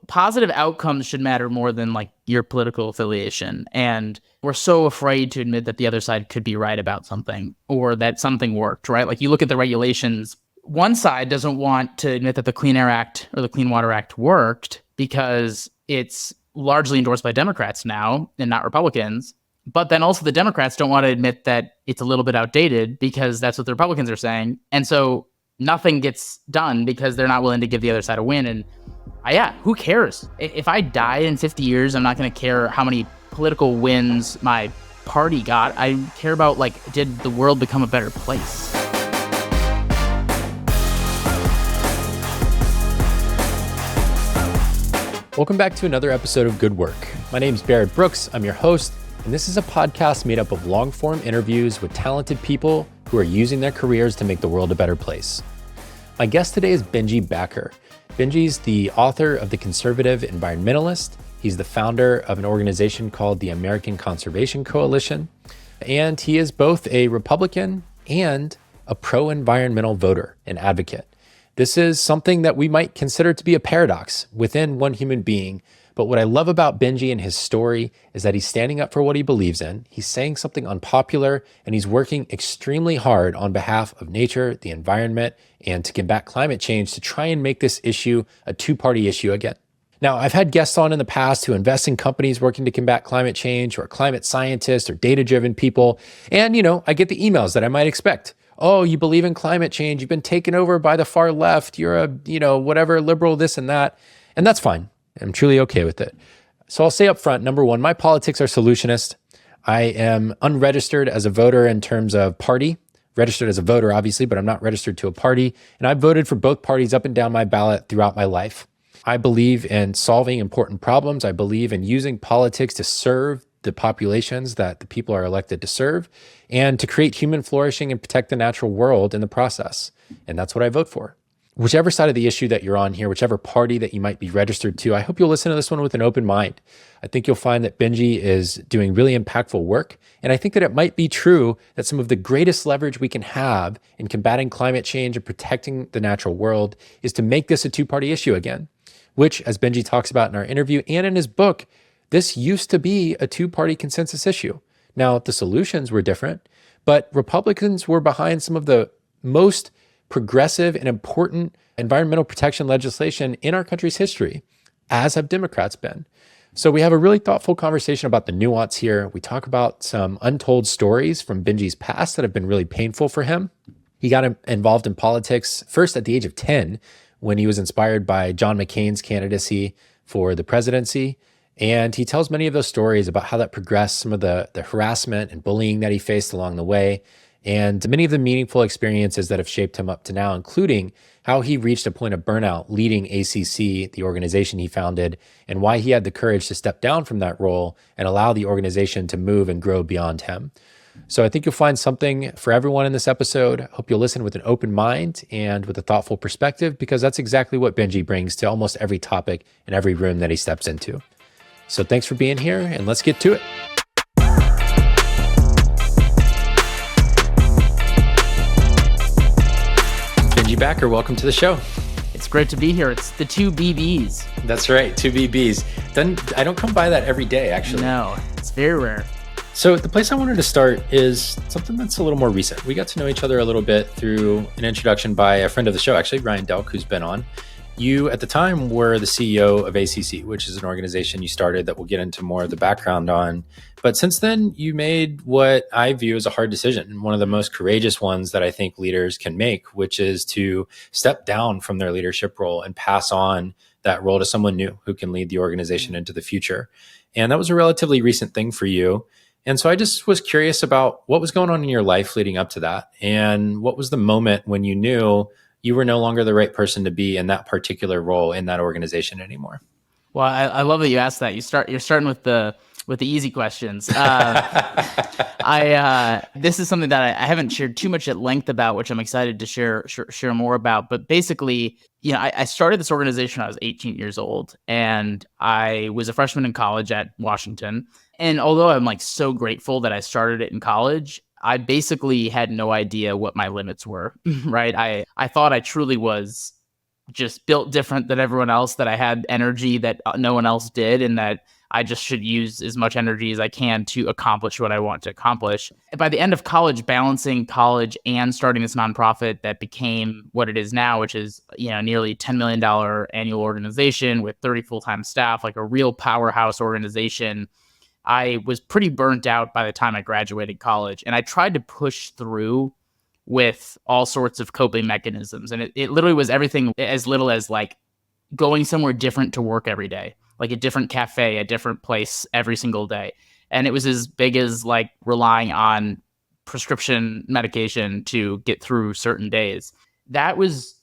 positive outcomes should matter more than like your political affiliation. And we're so afraid to admit that the other side could be right about something or that something worked, right? Like you look at the regulations, one side doesn't want to admit that the Clean Air Act or the Clean Water Act worked because it's largely endorsed by Democrats now and not Republicans. But then also the Democrats don't want to admit that it's a little bit outdated because that's what the Republicans are saying. And so nothing gets done because they're not willing to give the other side a win. And who cares? If I die in 50 years, I'm not going to care how many political wins my party got. I care about, like, did the world become a better place? Welcome back to another episode of Good Work. My name is Barrett Brooks. I'm your host, and this is a podcast made up of long-form interviews with talented people who are using their careers to make the world a better place. My guest today is Benji Backer. Benji's the author of the Conservative Environmentalist. He's the founder of an organization called the American Conservation Coalition, and he is both a Republican and a pro-environmental voter and advocate. This is something that we might consider to be a paradox within one human being. But what I love about Benji and his story is that he's standing up for what he believes in. He's saying something unpopular, and he's working extremely hard on behalf of nature, the environment, and to combat climate change to try and make this issue a two-party issue again. Now, I've had guests on in the past who invest in companies working to combat climate change, or climate scientists or data-driven people. And, I get the emails that I might expect. Oh, you believe in climate change. You've been taken over by the far left. You're a, whatever, liberal, this and that. And that's fine. I'm truly okay with it. So I'll say up front, number one, my politics are solutionist. I am unregistered as a voter in terms of party, registered as a voter, obviously, but I'm not registered to a party. And I've voted for both parties up and down my ballot throughout my life. I believe in solving important problems. I believe in using politics to serve the populations that the people are elected to serve and to create human flourishing and protect the natural world in the process. And that's what I vote for. Whichever side of the issue that you're on here, whichever party that you might be registered to, I hope you'll listen to this one with an open mind. I think you'll find that Benji is doing really impactful work. And I think that it might be true that some of the greatest leverage we can have in combating climate change and protecting the natural world is to make this a two-party issue again, which, as Benji talks about in our interview and in his book, this used to be a two-party consensus issue. Now, the solutions were different, but Republicans were behind some of the most progressive and important environmental protection legislation in our country's history, as have Democrats been. So we have a really thoughtful conversation about the nuance here. We talk about some untold stories from Benji's past that have been really painful for him. He got involved in politics first at the age of 10 when he was inspired by John McCain's candidacy for the presidency. And he tells many of those stories about how that progressed, some of the harassment and bullying that he faced along the way, and many of the meaningful experiences that have shaped him up to now, including how he reached a point of burnout leading ACC, the organization he founded, and why he had the courage to step down from that role and allow the organization to move and grow beyond him. So I think you'll find something for everyone in this episode. I hope you'll listen with an open mind and with a thoughtful perspective, because that's exactly what Benji brings to almost every topic and every room that he steps into. So thanks for being here, and let's get to it. Benji Backer, welcome to the show. It's great to be here. It's the two BBs. That's right, two BBs. I don't come by that every day, actually. No, it's very rare. So the place I wanted to start is something that's a little more recent. We got to know each other a little bit through an introduction by a friend of the show, actually, Ryan Delk, who's been on. You, at the time, were the CEO of ACC, which is an organization you started that we'll get into more of the background on. But since then, you made what I view as a hard decision, one of the most courageous ones that I think leaders can make, which is to step down from their leadership role and pass on that role to someone new who can lead the organization into the future. And that was a relatively recent thing for you. And so I just was curious about what was going on in your life leading up to that. And what was the moment when you knew you were no longer the right person to be in that particular role in that organization anymore? Well, I love that you asked that. You're starting with the easy questions. This is something that I haven't shared too much at length about, which I'm excited to share more about. But basically, I started this organization when I was 18 years old, and I was a freshman in college at Washington. And although I'm so grateful that I started it in college, I basically had no idea what my limits were, right? I thought I truly was just built different than everyone else, that I had energy that no one else did, and that I just should use as much energy as I can to accomplish what I want to accomplish. By the end of college, balancing college and starting this nonprofit that became what it is now, which is, nearly $10 million annual organization with 30 full-time staff, like a real powerhouse organization, I was pretty burnt out by the time I graduated college. And I tried to push through with all sorts of coping mechanisms. And it literally was everything as little as like going somewhere different to work every day, like a different cafe, a different place every single day. And it was as big as like relying on prescription medication to get through certain days. That was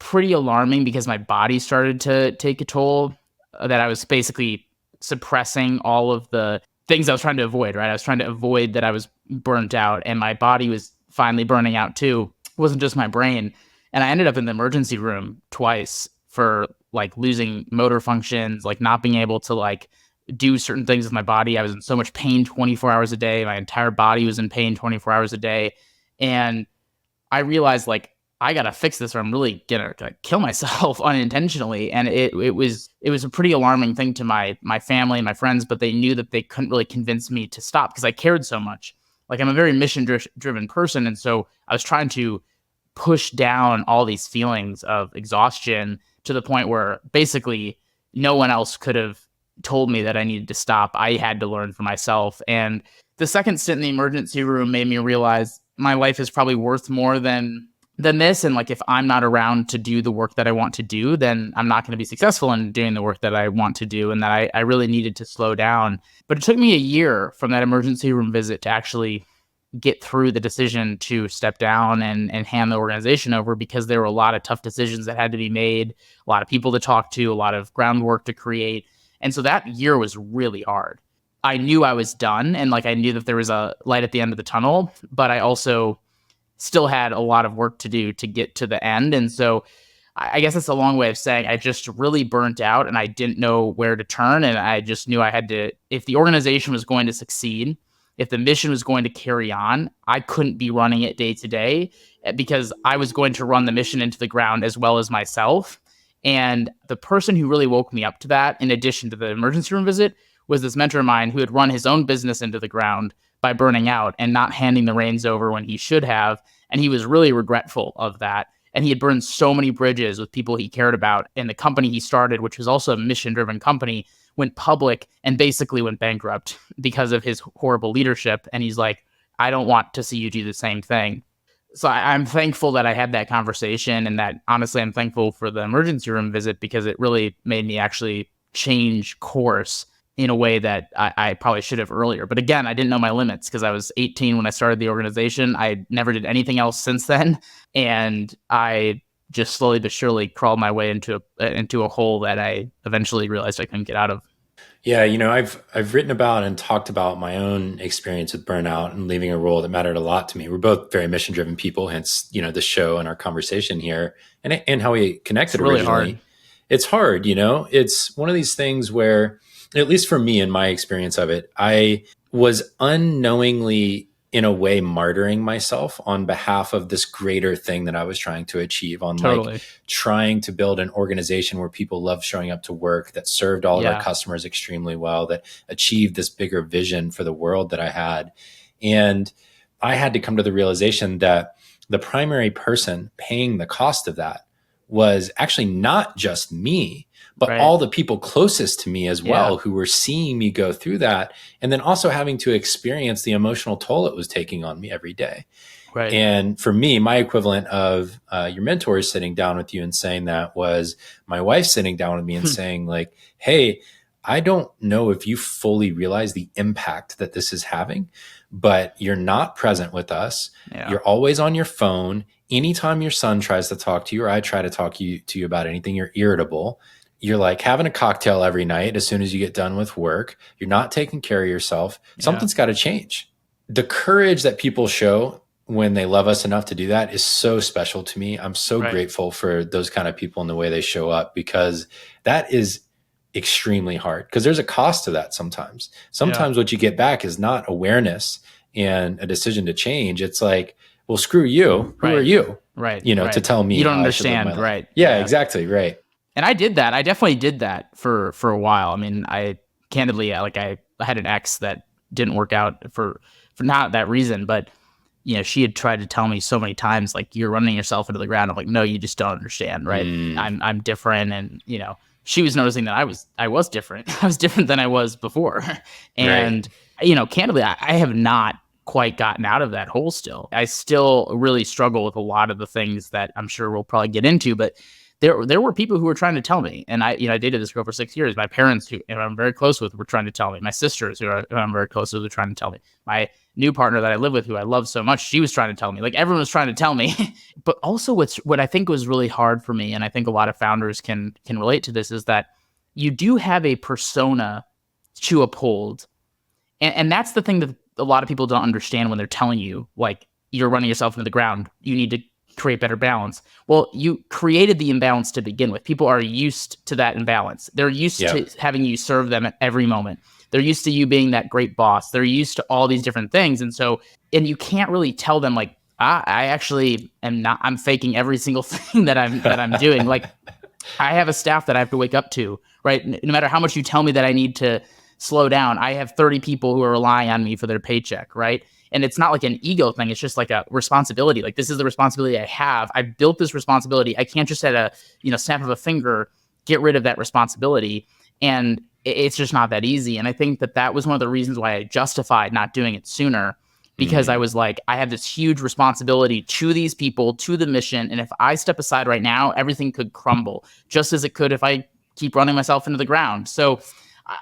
pretty alarming because my body started to take a toll, that I was basically suppressing all of the things I was trying to avoid, right? I was trying to avoid that I was burnt out, and my body was finally burning out too. It wasn't just my brain. And I ended up in the emergency room twice for like losing motor functions, like not being able to like do certain things with my body. I was in so much pain 24 hours a day. My entire body was in pain 24 hours a day. And I realized like, I got to fix this or I'm really gonna kill myself unintentionally. And it was a pretty alarming thing to my family and my friends, but they knew that they couldn't really convince me to stop because I cared so much. Like, I'm a very mission driven person. And so I was trying to push down all these feelings of exhaustion to the point where basically no one else could have told me that I needed to stop. I had to learn for myself. And the second stint in the emergency room made me realize my life is probably worth more than this. And like, if I'm not around to do the work that I want to do, then I'm not going to be successful in doing the work that I want to do. And that I really needed to slow down. But it took me a year from that emergency room visit to actually get through the decision to step down and hand the organization over, because there were a lot of tough decisions that had to be made, a lot of people to talk to, a lot of groundwork to create. And so that year was really hard. I knew I was done, and like I knew that there was a light at the end of the tunnel, but I also still had a lot of work to do to get to the end. And so I guess that's a long way of saying I just really burnt out and I didn't know where to turn. And I just knew I had to, if the organization was going to succeed, if the mission was going to carry on, I couldn't be running it day to day, because I was going to run the mission into the ground as well as myself. And the person who really woke me up to that, in addition to the emergency room visit, was this mentor of mine who had run his own business into the ground by burning out and not handing the reins over when he should have. And he was really regretful of that. And he had burned so many bridges with people he cared about. And the company he started, which was also a mission-driven company, went public and basically went bankrupt because of his horrible leadership. And he's like, I don't want to see you do the same thing. So I'm thankful that I had that conversation, and that honestly, I'm thankful for the emergency room visit, because it really made me actually change course in a way that I probably should have earlier. But again, I didn't know my limits because I was 18 when I started the organization. I never did anything else since then. And I just slowly but surely crawled my way into a hole that I eventually realized I couldn't get out of. Yeah, I've written about and talked about my own experience with burnout and leaving a role that mattered a lot to me. We're both very mission-driven people, hence, the show and our conversation here, and how we connected It's really originally. hard. It's hard, It's one of these things where, at least for me in my experience of it, I was unknowingly, in a way, martyring myself on behalf of this greater thing that I was trying to achieve, on Totally. like trying to build an organization where people loved showing up to work, that served all of our customers extremely well, that achieved this bigger vision for the world that I had. And I had to come to the realization that the primary person paying the cost of that was actually not just me, but Right. all the people closest to me as well, who were seeing me go through that, and then also having to experience the emotional toll it was taking on me every day. Right. And for me, my equivalent of your mentor sitting down with you and saying that was my wife sitting down with me and saying like, hey, I don't know if you fully realize the impact that this is having, but you're not present with us. Yeah. You're always on your phone. Anytime your son tries to talk to you, or I try to talk to you about anything, you're irritable. You're like having a cocktail every night as soon as you get done with work. You're not taking care of yourself. Something's got to change. The courage that people show when they love us enough to do that is so special to me. I'm so grateful for those kind of people and the way they show up, because that is extremely hard, because there's a cost to that sometimes. Sometimes what you get back is not awareness and a decision to change. It's like, well, screw you. Who are you? Right. to tell me You don't how I should live my understand. life. Right. Yeah, exactly. Right. And I did that. I definitely did that for a while. I mean, I candidly, I had an ex that didn't work out for not that reason, but she had tried to tell me so many times, like, you're running yourself into the ground. I'm like, no, you just don't understand, right? I'm different, and she was noticing that I was different. I was different than I was before, and candidly, I have not quite gotten out of that hole. Still, I still really struggle with a lot of the things that I'm sure we'll probably get into, but. There were people who were trying to tell me, and I dated this girl for 6 years. My parents, who I'm very close with, were trying to tell me. My sisters, who I'm very close with, were trying to tell me. My new partner that I live with, who I love so much, she was trying to tell me. Like, everyone was trying to tell me. But also, what I think was really hard for me, and I think a lot of founders can relate to this, is that you do have a persona to uphold, and that's the thing that a lot of people don't understand when they're telling you, like, you're running yourself into the ground. You need to create better balance. Well, you created the imbalance to begin with. People are used to that imbalance. They're used to having you serve them at every moment. They're used to you being that great boss. They're used to all these different things. And you can't really tell them, like, I actually am not, I'm faking every single thing that I'm doing. Like, I have a staff that I have to wake up to, right? No matter how much you tell me that I need to slow down, I have 30 people who are relying on me for their paycheck, right? And it's not like an ego thing. It's just like a responsibility. Like, this is the responsibility I have. I built this responsibility. I can't just at a snap of a finger get rid of that responsibility. And it's just not that easy. And I think that was one of the reasons why I justified not doing it sooner, because I was like, I have this huge responsibility to these people, to the mission. And if I step aside right now, everything could crumble, just as it could if I keep running myself into the ground. So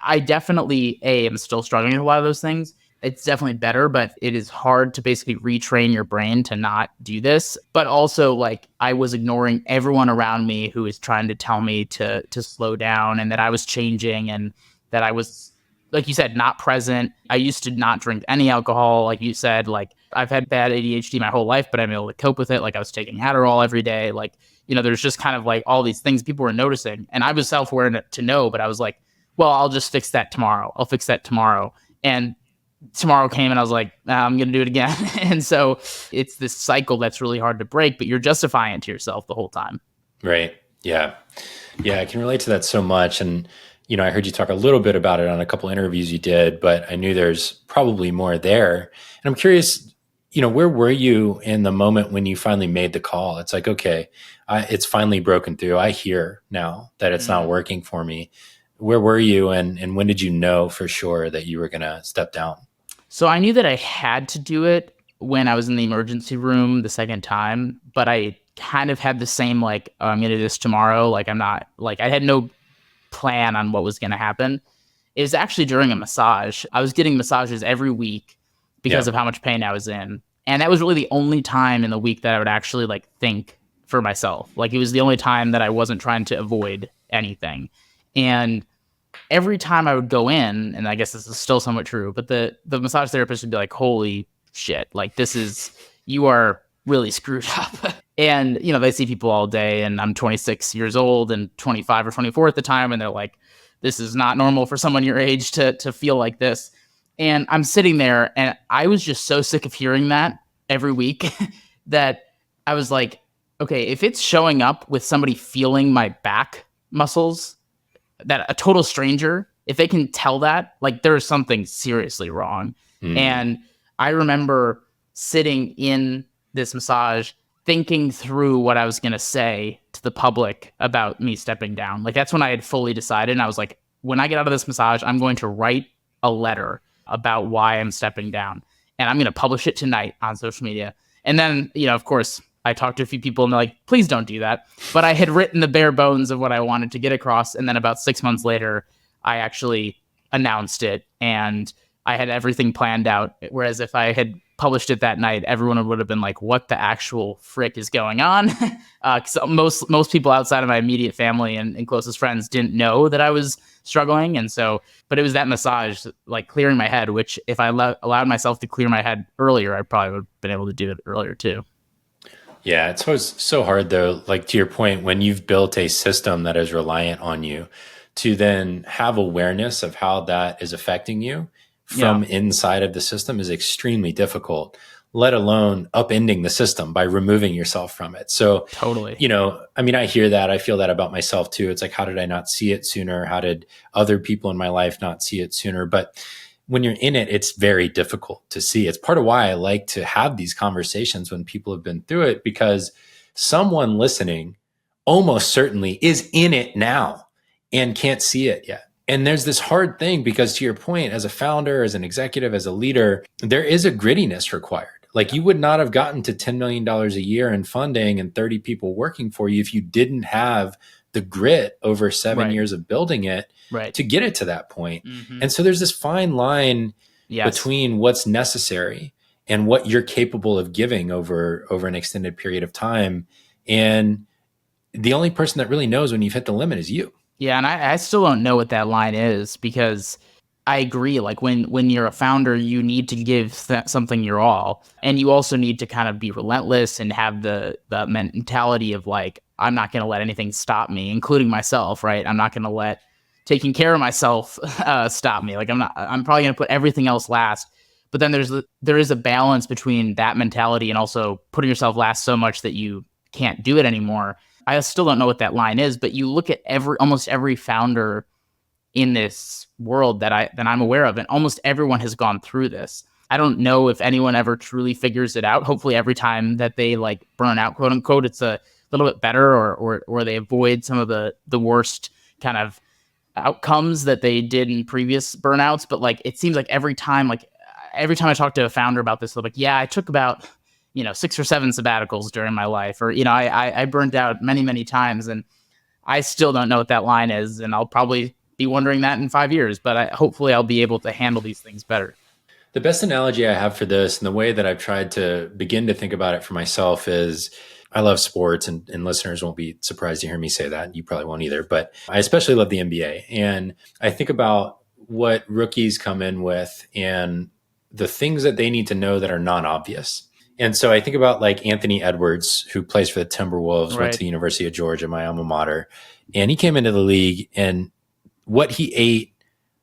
I definitely, am still struggling with a lot of those things. It's definitely better, but it is hard to basically retrain your brain to not do this. But also, like, I was ignoring everyone around me who was trying to tell me to slow down, and that I was changing, and that I was, like you said, not present. I used to not drink any alcohol. Like you said, like, I've had bad ADHD my whole life, but I'm able to cope with it. Like, I was taking Adderall every day. Like, there's just kind of like all these things people were noticing, and I was self-aware to know, but I was like, well, I'll just fix that tomorrow. I'll fix that tomorrow. And tomorrow came, and I was like, I'm going to do it again. And so it's this cycle that's really hard to break, but you're justifying it to yourself the whole time. Right. Yeah. Yeah. I can relate to that so much. And, I heard you talk a little bit about it on a couple interviews you did, but I knew there's probably more there. And I'm curious, where were you in the moment when you finally made the call? It's like, okay, it's finally broken through. I hear now that it's not working for me. Where were you, and when did you know for sure that you were going to step down? So I knew that I had to do it when I was in the emergency room the second time, but I kind of had the same, like, oh, I'm going to do this tomorrow. Like, I'm not, like, I had no plan on what was going to happen. It was actually during a massage. I was getting massages every week because of how much pain I was in. And that was really the only time in the week that I would actually, like, think for myself. Like, it was the only time that I wasn't trying to avoid anything. And every time I would go in, and I guess this is still somewhat true, but the massage therapist would be like, holy shit, like, you are really screwed up. And, they see people all day, and I'm 26 years old and 25 or 24 at the time. And they're like, this is not normal for someone your age to feel like this. And I'm sitting there, and I was just so sick of hearing that every week that I was like, okay, if it's showing up with somebody feeling my back muscles, that a total stranger, if they can tell that, like, there's something seriously wrong. And I remember sitting in this massage thinking through what I was going to say to the public about me stepping down. Like, that's when I had fully decided. And I was like, when I get out of this massage, I'm going to write a letter about why I'm stepping down, and I'm going to publish it tonight on social media. And then, of course, I talked to a few people, and they're like, please don't do that. But I had written the bare bones of what I wanted to get across. And then about 6 months later, I actually announced it, and I had everything planned out. Whereas if I had published it that night, everyone would have been like, what the actual frick is going on? Because most people outside of my immediate family and closest friends didn't know that I was struggling. And so, but it was that massage, like, clearing my head, which if I allowed myself to clear my head earlier, I probably would have been able to do it earlier too. Yeah, it's always so hard though, like, to your point, when you've built a system that is reliant on you, to then have awareness of how that is affecting you from inside of the system is extremely difficult. let alone upending the system by removing yourself from it. So Totally. I hear that. I feel that about myself too. It's like, how did I not see it sooner? How did other people in my life not see it sooner? But when you're in it, it's very difficult to see. It's part of why I like to have these conversations when people have been through it, because someone listening almost certainly is in it now and can't see it yet. And there's this hard thing because, to your point, as a founder, as an executive, as a leader, there is a grittiness required. Like, you would not have gotten to $10 million a year in funding and 30 people working for you if you didn't have the grit over 7 years of building it to get it to that point. And so there's this fine line between what's necessary and what you're capable of giving over an extended period of time. And the only person that really knows when you've hit the limit is you. Yeah, and I still don't know what that line is, because I agree. Like, when you're a founder, you need to give something your all, and you also need to kind of be relentless and have the mentality of like, I'm not going to let anything stop me, including myself. Right? I'm not going to let taking care of myself stop me. Like, I'm probably going to put everything else last. But then there is a balance between that mentality and also putting yourself last so much that you can't do it anymore. I still don't know what that line is, but you look at almost every founder in this world that I'm aware of, and almost everyone has gone through this. I don't know if anyone ever truly figures it out. Hopefully every time that they like burn out, quote unquote, it's a little bit better, or they avoid some of the worst kind of outcomes that they did in previous burnouts. But like, it seems like every time I talk to a founder about this, they're like, yeah, I took about 6 or 7 sabbaticals during my life, or, I burned out many, many times, and I still don't know what that line is. And I'll probably be wondering that in 5 years, but hopefully I'll be able to handle these things better. The best analogy I have for this, and the way that I've tried to begin to think about it for myself, is I love sports, and listeners won't be surprised to hear me say that. You probably won't either, but I especially love the NBA. And I think about what rookies come in with and the things that they need to know that are non-obvious. And so I think about like Anthony Edwards, who plays for the Timberwolves, went to the University of Georgia, my alma mater. And he came into the league, and what he ate,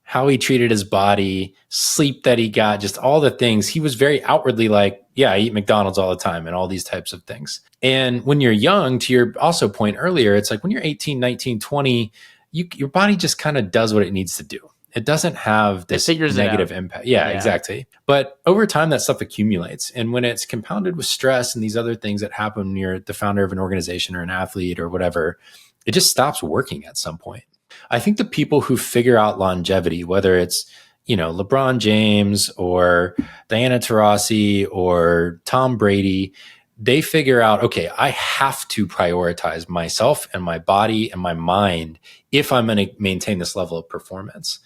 how he treated his body, sleep that he got, just all the things. He was very outwardly like, yeah, I eat McDonald's all the time and all these types of things. And when you're young, to your also point earlier, it's like when you're 18, 19, 20, your body just kind of does what it needs to do. It doesn't have this negative impact. Yeah, exactly. But over time, that stuff accumulates. And when it's compounded with stress and these other things that happen when you're the founder of an organization or an athlete or whatever, it just stops working at some point. I think the people who figure out longevity, whether it's, LeBron James or Diana Taurasi or Tom Brady, they figure out, okay, I have to prioritize myself and my body and my mind if I'm going to maintain this level of performance.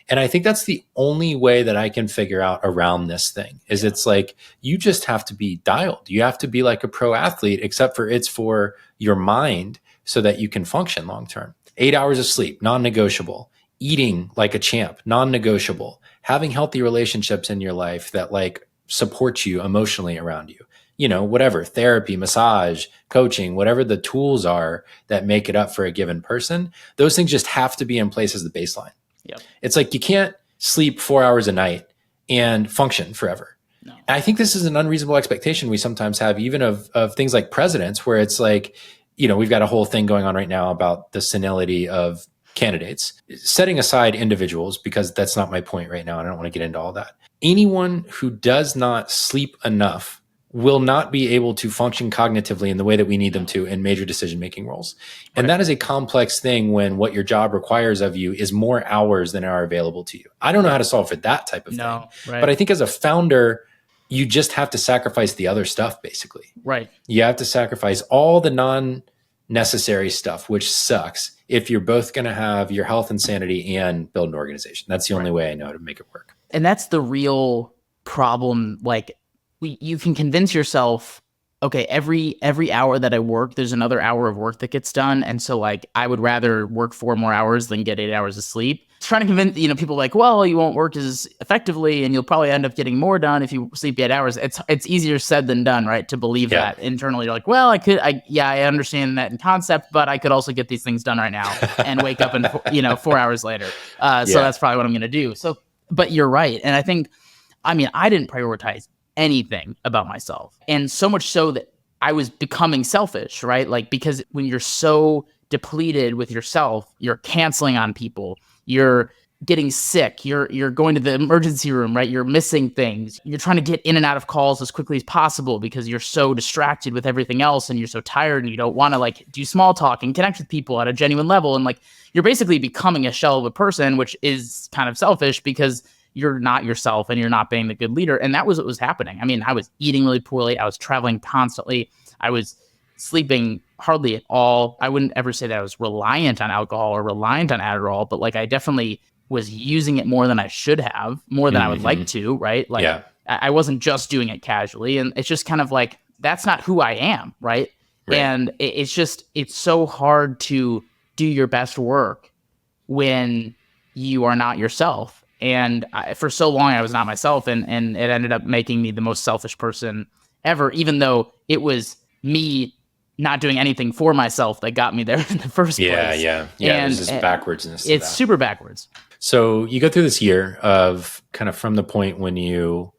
And I think that's the only way that I can figure out around this thing is it's like, you just have to be dialed. You have to be like a pro athlete, except for it's for your mind so that you can function long-term. 8 hours of sleep, non-negotiable. Eating like a champ, non-negotiable. Having healthy relationships in your life that like support you emotionally around you. Whatever, therapy, massage, coaching, whatever the tools are that make it up for a given person, those things just have to be in place as the baseline. Yep. It's like you can't sleep 4 hours a night and function forever. No. And I think this is an unreasonable expectation we sometimes have, even of things like presidents, where it's like, we've got a whole thing going on right now about the senility of candidates, setting aside individuals, because that's not my point right now. And I don't want to get into all that. Anyone who does not sleep enough will not be able to function cognitively in the way that we need them to in major decision-making roles. And that is a complex thing when what your job requires of you is more hours than are available to you. I don't know how to solve for that type of thing. But I think as a founder, you just have to sacrifice the other stuff, basically. Right. You have to sacrifice all the non-necessary stuff, which sucks, if you're both going to have your health and sanity and build an organization. That's the only way I know to make it work. And that's the real problem. Like, you can convince yourself, okay, every hour that I work, there's another hour of work that gets done. And so like, I would rather work 4 more hours than get 8 hours of sleep. Trying to convince, people like, well, you won't work as effectively and you'll probably end up getting more done if you sleep 8 hours. It's easier said than done, right? To believe that internally. You're like, well, I understand that in concept, but I could also get these things done right now and wake up in 4 hours later. So that's probably what I'm going to do. So, but you're right. And I think, I didn't prioritize anything about myself. And so much so that I was becoming selfish, right? Like, because when you're so depleted with yourself, you're canceling on people, you're getting sick, you're going to the emergency room, right? You're missing things. You're trying to get in and out of calls as quickly as possible because you're so distracted with everything else and you're so tired and you don't want to like do small talk and connect with people at a genuine level. And like, you're basically becoming a shell of a person, which is kind of selfish because you're not yourself and you're not being the good leader. And that was what was happening. I mean, I was eating really poorly. I was traveling constantly. I was sleeping hardly at all. I wouldn't ever say that I was reliant on alcohol or reliant on Adderall, but like I definitely was using it more than I should have, more than I would like to, right? Like I wasn't just doing it casually. And it's just kind of like, that's not who I am, right? And it's so hard to do your best work when you are not yourself. And for so long, I was not myself. And it ended up making me the most selfish person ever, even though it was me not doing anything for myself that got me there in the first place. Yeah. And there's this backwardsness. It's super backwards. So you go through this year of kind of from the point when you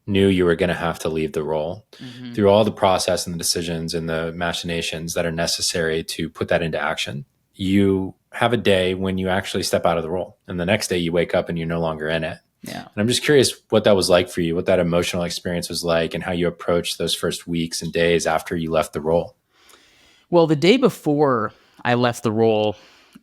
knew you were going to have to leave the role through all the process and the decisions and the machinations that are necessary to put that into action. You have a day when you actually step out of the role, and the next day you wake up and you're no longer in it. Yeah. And I'm just curious what that was like for you, what that emotional experience was like, and how you approached those first weeks and days after you left the role. Well, the day before I left the role,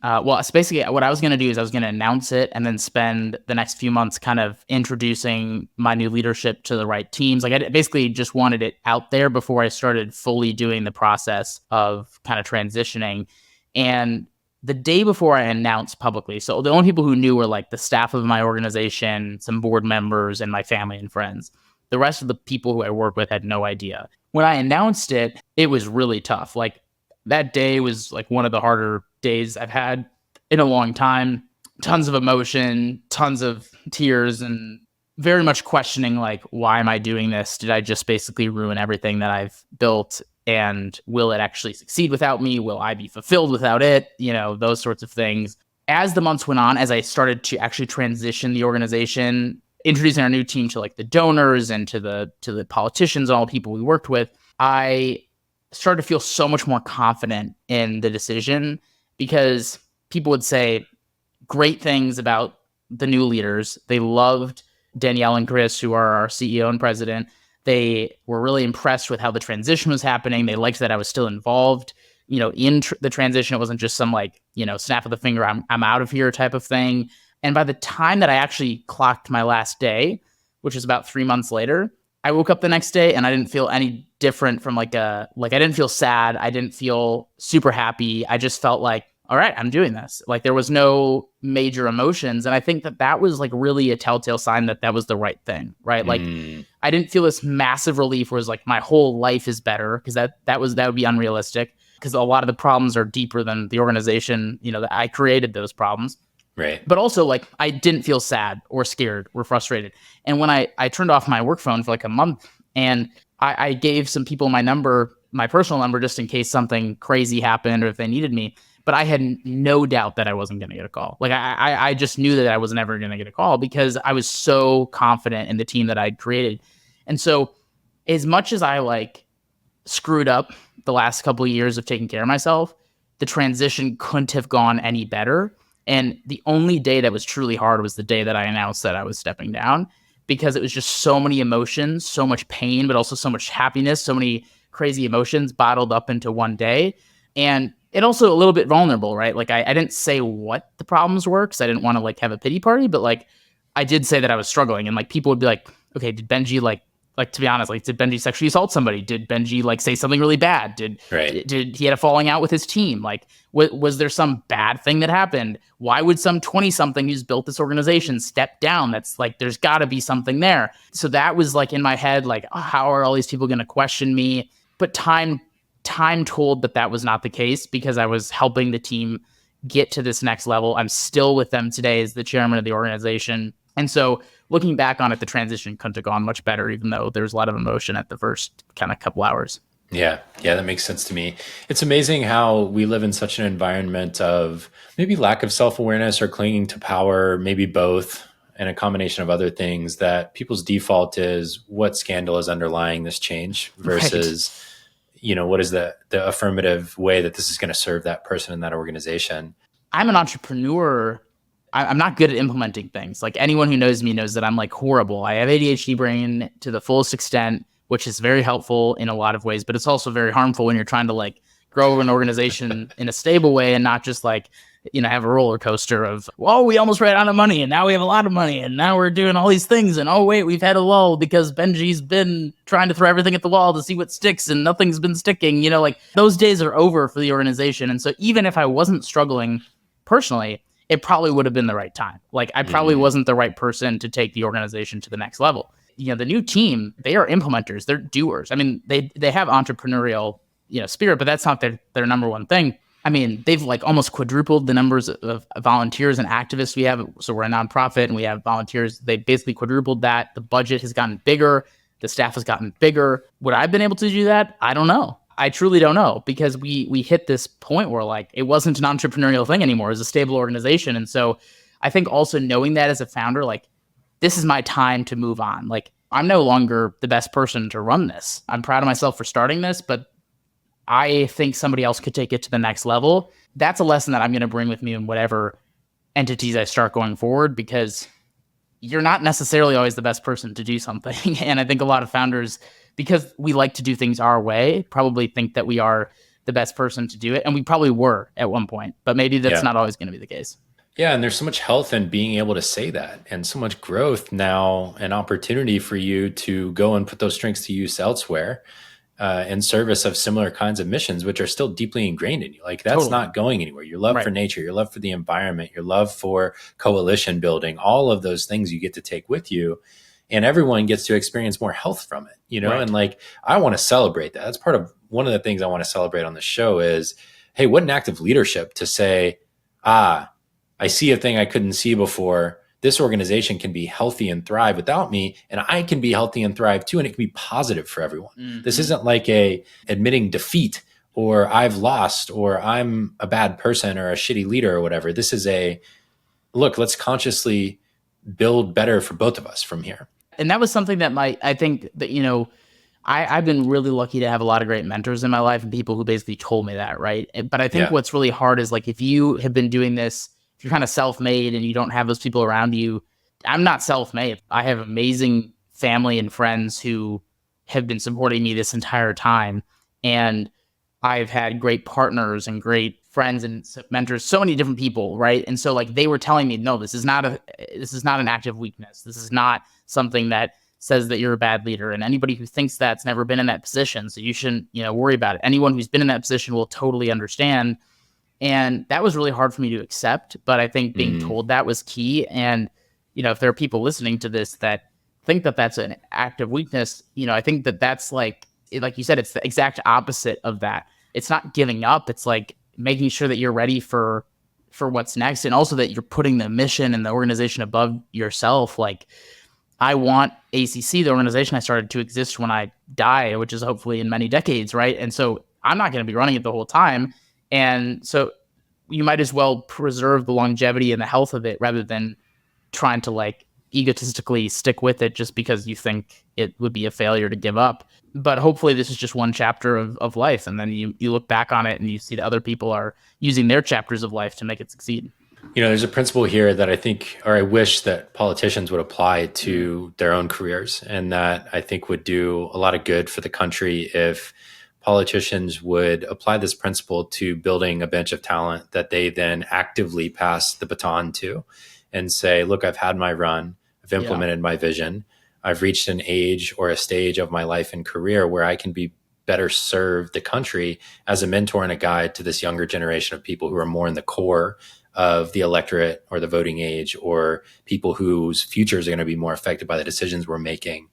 it's basically what I was going to do is I was going to announce it and then spend the next few months kind of introducing my new leadership to the right teams. Like I basically just wanted it out there before I started fully doing the process of kind of transitioning. And the day before I announced publicly, so the only people who knew were like the staff of my organization, some board members, and my family and friends. The rest of the people who I work with had no idea. When I announced it, it was really tough. Like that day was like one of the harder days I've had in a long time. Tons of emotion, tons of tears, and very much questioning like, why am I doing this? Did I just basically ruin everything that I've built? And will it actually succeed without me? Will I be fulfilled without it? You know, those sorts of things. As the months went on, as I started to actually transition the organization, introducing our new team to like the donors and to the politicians, all the people we worked with, I started to feel so much more confident in the decision because people would say great things about the new leaders. They loved Danielle and Grist, who are our CEO and president. They were really impressed with how the transition was happening. They liked that I was still involved, you know, in the transition. It wasn't just some like, you know, snap of the finger, I'm out of here type of thing. And by the time that I actually clocked my last day, which was about 3 months later, I woke up the next day and I didn't feel any different from I didn't feel sad. I didn't feel super happy. I just felt like, all right, I'm doing this. Like there was no major emotions. And I think that was like really a telltale sign that was the right thing, right? Like I didn't feel this massive relief where it's like my whole life is better, because that would be unrealistic, because a lot of the problems are deeper than the organization, you know, that I created those problems. Right. But also like I didn't feel sad or scared or frustrated. And when I turned off my work phone for like a month, and I gave some people my number, my personal number, just in case something crazy happened or if they needed me. But I had no doubt that I wasn't going to get a call. Like I just knew that I was never going to get a call because I was so confident in the team that I'd created. And so as much as I like screwed up the last couple of years of taking care of myself, the transition couldn't have gone any better. And the only day that was truly hard was the day that I announced that I was stepping down, because it was just so many emotions, so much pain, but also so much happiness, so many crazy emotions bottled up into one day. And it also a little bit vulnerable, right? Like I didn't say what the problems were because I didn't want to like have a pity party, but like I did say that I was struggling, and like people would be like, okay, did Benji like to be honest, like did Benji sexually assault somebody? Did Benji like say something really bad? Did he had a falling out with his team? Like was there some bad thing that happened? Why would some 20-something who's built this organization step down? That's like, there's got to be something there. So that was like in my head, like, oh, how are all these people going to question me? But time told that was not the case, because I was helping the team get to this next level. I'm still with them today as the chairman of the organization. And so looking back on it, the transition couldn't have gone much better, even though there's a lot of emotion at the first kind of couple hours. Yeah, that makes sense to me. It's amazing how we live in such an environment of maybe lack of self-awareness or clinging to power, maybe both. and a combination of other things that people's default is what scandal is underlying this change versus, what is the affirmative way that this is going to serve that person in that organization. I'm an entrepreneur. I'm not good at implementing things. Like anyone who knows me knows that I'm like horrible. I have ADHD brain to the fullest extent, which is very helpful in a lot of ways, but it's also very harmful when you're trying to like grow an organization in a stable way and not just like, have a roller coaster of, well, we almost ran out of money and now we have a lot of money and now we're doing all these things. And oh, wait, we've had a lull because Benji's been trying to throw everything at the wall to see what sticks and nothing's been sticking. Like those days are over for the organization. And so even if I wasn't struggling personally, it probably would have been the right time. Like I probably wasn't the right person to take the organization to the next level. The new team, they are implementers. They're doers. I mean, they have entrepreneurial, spirit, but that's not their number one thing. I mean, they've like almost quadrupled the numbers of volunteers and activists we have. So we're a nonprofit and we have volunteers. They basically quadrupled that. The budget has gotten bigger. The staff has gotten bigger. Would I have been able to do that? I don't know. I truly don't know, because we hit this point where like it wasn't an entrepreneurial thing anymore. It was a stable organization. And so I think also knowing that as a founder, like this is my time to move on. Like I'm no longer the best person to run this. I'm proud of myself for starting this, but I think somebody else could take it to the next level. That's a lesson that I'm going to bring with me in whatever entities I start going forward, because you're not necessarily always the best person to do something. And I think a lot of founders, because we like to do things our way, probably think that we are the best person to do it. And we probably were at one point, but maybe that's not always going to be the case. Yeah. And there's so much health in being able to say that, and so much growth now, an opportunity for you to go and put those strengths to use elsewhere in service of similar kinds of missions, which are still deeply ingrained in you. Like that's not going anywhere. Your love for nature, your love for the environment, your love for coalition building, all of those things you get to take with you. And everyone gets to experience more health from it, And like, I want to celebrate that. That's part of one of the things I want to celebrate on the show is, hey, what an act of leadership to say, I see a thing I couldn't see before. This organization can be healthy and thrive without me, and I can be healthy and thrive too. And it can be positive for everyone. Mm-hmm. This isn't like admitting defeat or I've lost or I'm a bad person or a shitty leader or whatever. This is look, let's consciously build better for both of us from here. And that was something that I think that, I've been really lucky to have a lot of great mentors in my life and people who basically told me that, right? But I think what's really hard is like, if you have been doing this, if you're kind of self-made and you don't have those people around you. I'm not self-made. I have amazing family and friends who have been supporting me this entire time. And I've had great partners and great friends and mentors, so many different people, right? And so like they were telling me, no, this is not an act of weakness. This is not something that says that you're a bad leader. And anybody who thinks that's never been in that position. So you shouldn't, worry about it. Anyone who's been in that position will totally understand. And that was really hard for me to accept. But I think being told that was key. And, if there are people listening to this that think that that's an act of weakness, I think that that's like you said, it's the exact opposite of that. It's not giving up. It's like making sure that you're ready for what's next. And also that you're putting the mission and the organization above yourself. Like, I want ACC, the organization I started, to exist when I die, which is hopefully in many decades, right? And so I'm not going to be running it the whole time. And so you might as well preserve the longevity and the health of it rather than trying to like egotistically stick with it just because you think it would be a failure to give up. But hopefully this is just one chapter of life. And then you look back on it and you see that other people are using their chapters of life to make it succeed. There's a principle here that I think, or I wish that politicians would apply to their own careers, and that I think would do a lot of good for the country if politicians would apply this principle to building a bench of talent that they then actively pass the baton to and say, look, I've had my run. I've implemented my vision. I've reached an age or a stage of my life and career where I can be better serve the country as a mentor and a guide to this younger generation of people who are more in the core of the electorate or the voting age, or people whose futures are going to be more affected by the decisions we're making.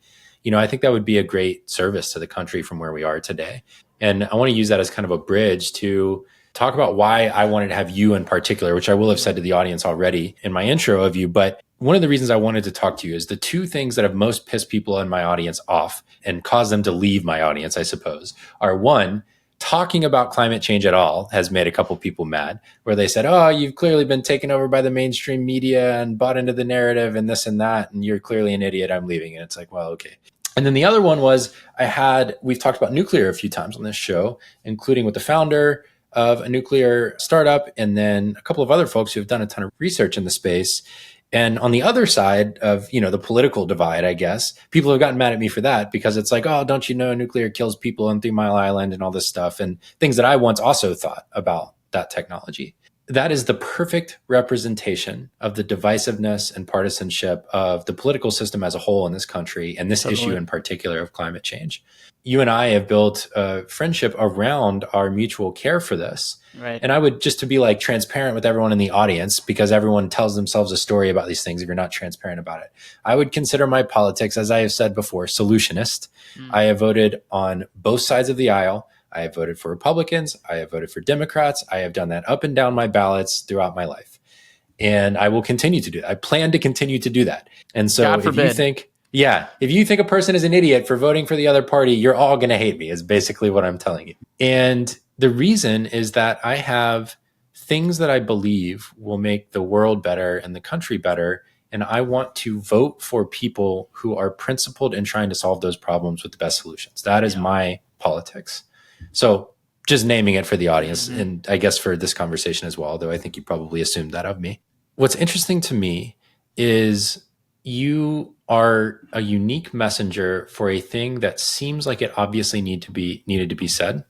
I think that would be a great service to the country from where we are today. And I want to use that as kind of a bridge to talk about why I wanted to have you in particular, which I will have said to the audience already in my intro of you. But one of the reasons I wanted to talk to you is the two things that have most pissed people in my audience off and caused them to leave my audience, I suppose, are one, talking about climate change at all has made a couple people mad, where they said, oh, you've clearly been taken over by the mainstream media and bought into the narrative and this and that, and you're clearly an idiot, I'm leaving. And it's like, well, okay. And then the other one was we've talked about nuclear a few times on this show, including with the founder of a nuclear startup, and then a couple of other folks who have done a ton of research in the space. And on the other side of, the political divide, I guess, people have gotten mad at me for that, because it's like, oh, don't you know nuclear kills people on 3 Mile Island and all this stuff, and things that I once also thought about that technology. That is the perfect representation of the divisiveness and partisanship of the political system as a whole in this country, and this issue in particular of climate change. You and I have built a friendship around our mutual care for this. Right. And I would, just to be like transparent with everyone in the audience, because everyone tells themselves a story about these things if you're not transparent about it. I would consider my politics, as I have said before, solutionist. I have voted on both sides of the aisle. I have voted for Republicans. I have voted for Democrats. I have done that up and down my ballots throughout my life. And I will continue to do that. I plan to continue to do that. And so if you think a person is an idiot for voting for the other party, you're all going to hate me, is basically what I'm telling you. And the reason is that I have things that I believe will make the world better and the country better. And I want to vote for people who are principled in trying to solve those problems with the best solutions. That is my politics. So just naming it for the audience, and I guess for this conversation as well, though I think you probably assumed that of me. What's interesting to me is you are a unique messenger for a thing that seems like it obviously needed to be said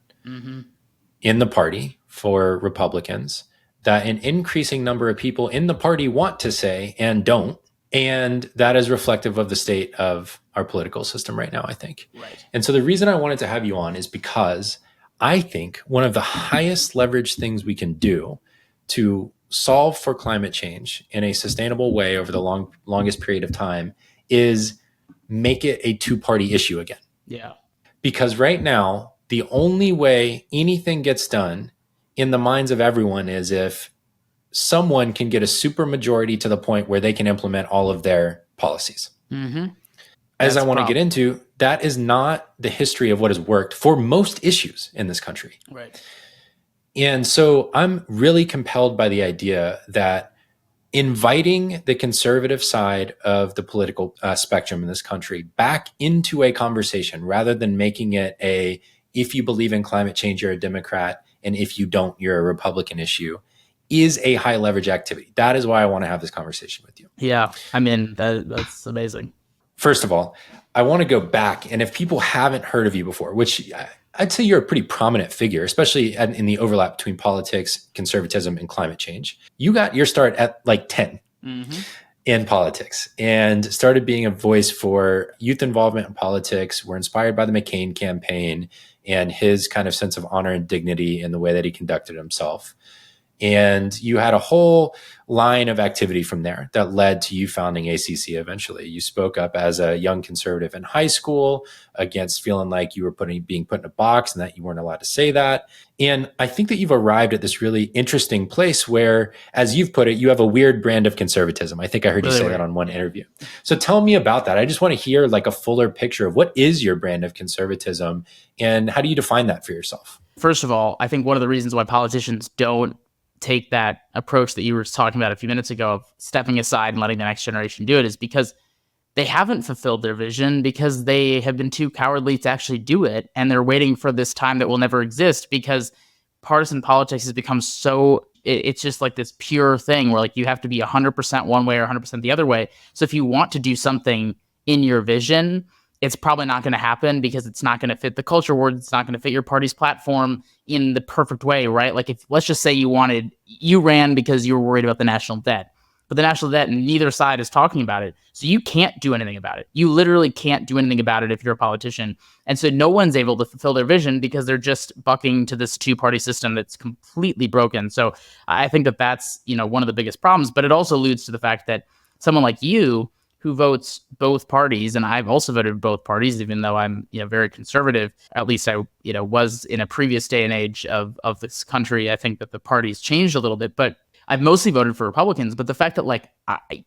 in the party for Republicans, that an increasing number of people in the party want to say and don't. And that is reflective of the state of our political system right now, I think. Right. And so the reason I wanted to have you on is because I think one of the highest leverage things we can do to solve for climate change in a sustainable way over the longest period of time is make it a two-party issue again. Yeah. Because right now, the only way anything gets done in the minds of everyone is if someone can get a super majority to the point where they can implement all of their policies. As I want to get into, that is not the history of what has worked for most issues in this country. Right. And so I'm really compelled by the idea that inviting the conservative side of the political spectrum in this country back into a conversation, rather than making it if you believe in climate change, you're a Democrat, and if you don't, you're a Republican issue, is a high leverage activity. That is why I want to have this conversation with you. Yeah. I mean, that's amazing. First of all, I want to go back, and if people haven't heard of you before, which I'd say you're a pretty prominent figure, especially in the overlap between politics, conservatism, and climate change. You got your start at like 10 in politics and started being a voice for youth involvement in politics. Were inspired by the McCain campaign and his kind of sense of honor and dignity in the way that he conducted himself. And you had a whole line of activity from there that led to you founding ACC eventually. You spoke up as a young conservative in high school against feeling like you were being put in a box and that you weren't allowed to say that. And I think that you've arrived at this really interesting place where, as you've put it, you have a weird brand of conservatism. I think I heard you say that on one interview. So tell me about that. I just want to hear like a fuller picture of what is your brand of conservatism and how do you define that for yourself? First of all, I think one of the reasons why politicians don't take that approach that you were talking about a few minutes ago of stepping aside and letting the next generation do it is because they haven't fulfilled their vision, because they have been too cowardly to actually do it. And they're waiting for this time that will never exist, because partisan politics has become it's just like this pure thing where like you have to be 100% one way or 100% the other way. So if you want to do something in your vision, it's probably not going to happen because it's not going to fit the culture wars. It's not going to fit your party's platform in the perfect way, right? Like if, let's just say you ran because you were worried about the national debt, but the national debt and neither side is talking about it. So you can't do anything about it. You literally can't do anything about it if you're a politician. And so no one's able to fulfill their vision because they're just bucking to this two-party system that's completely broken. So I think that that's, one of the biggest problems, but it also alludes to the fact that someone like you, who votes both parties, and I've also voted both parties, even though I'm very conservative. At least I was in a previous day and age of this country. I think that the parties changed a little bit, but I've mostly voted for Republicans. But the fact that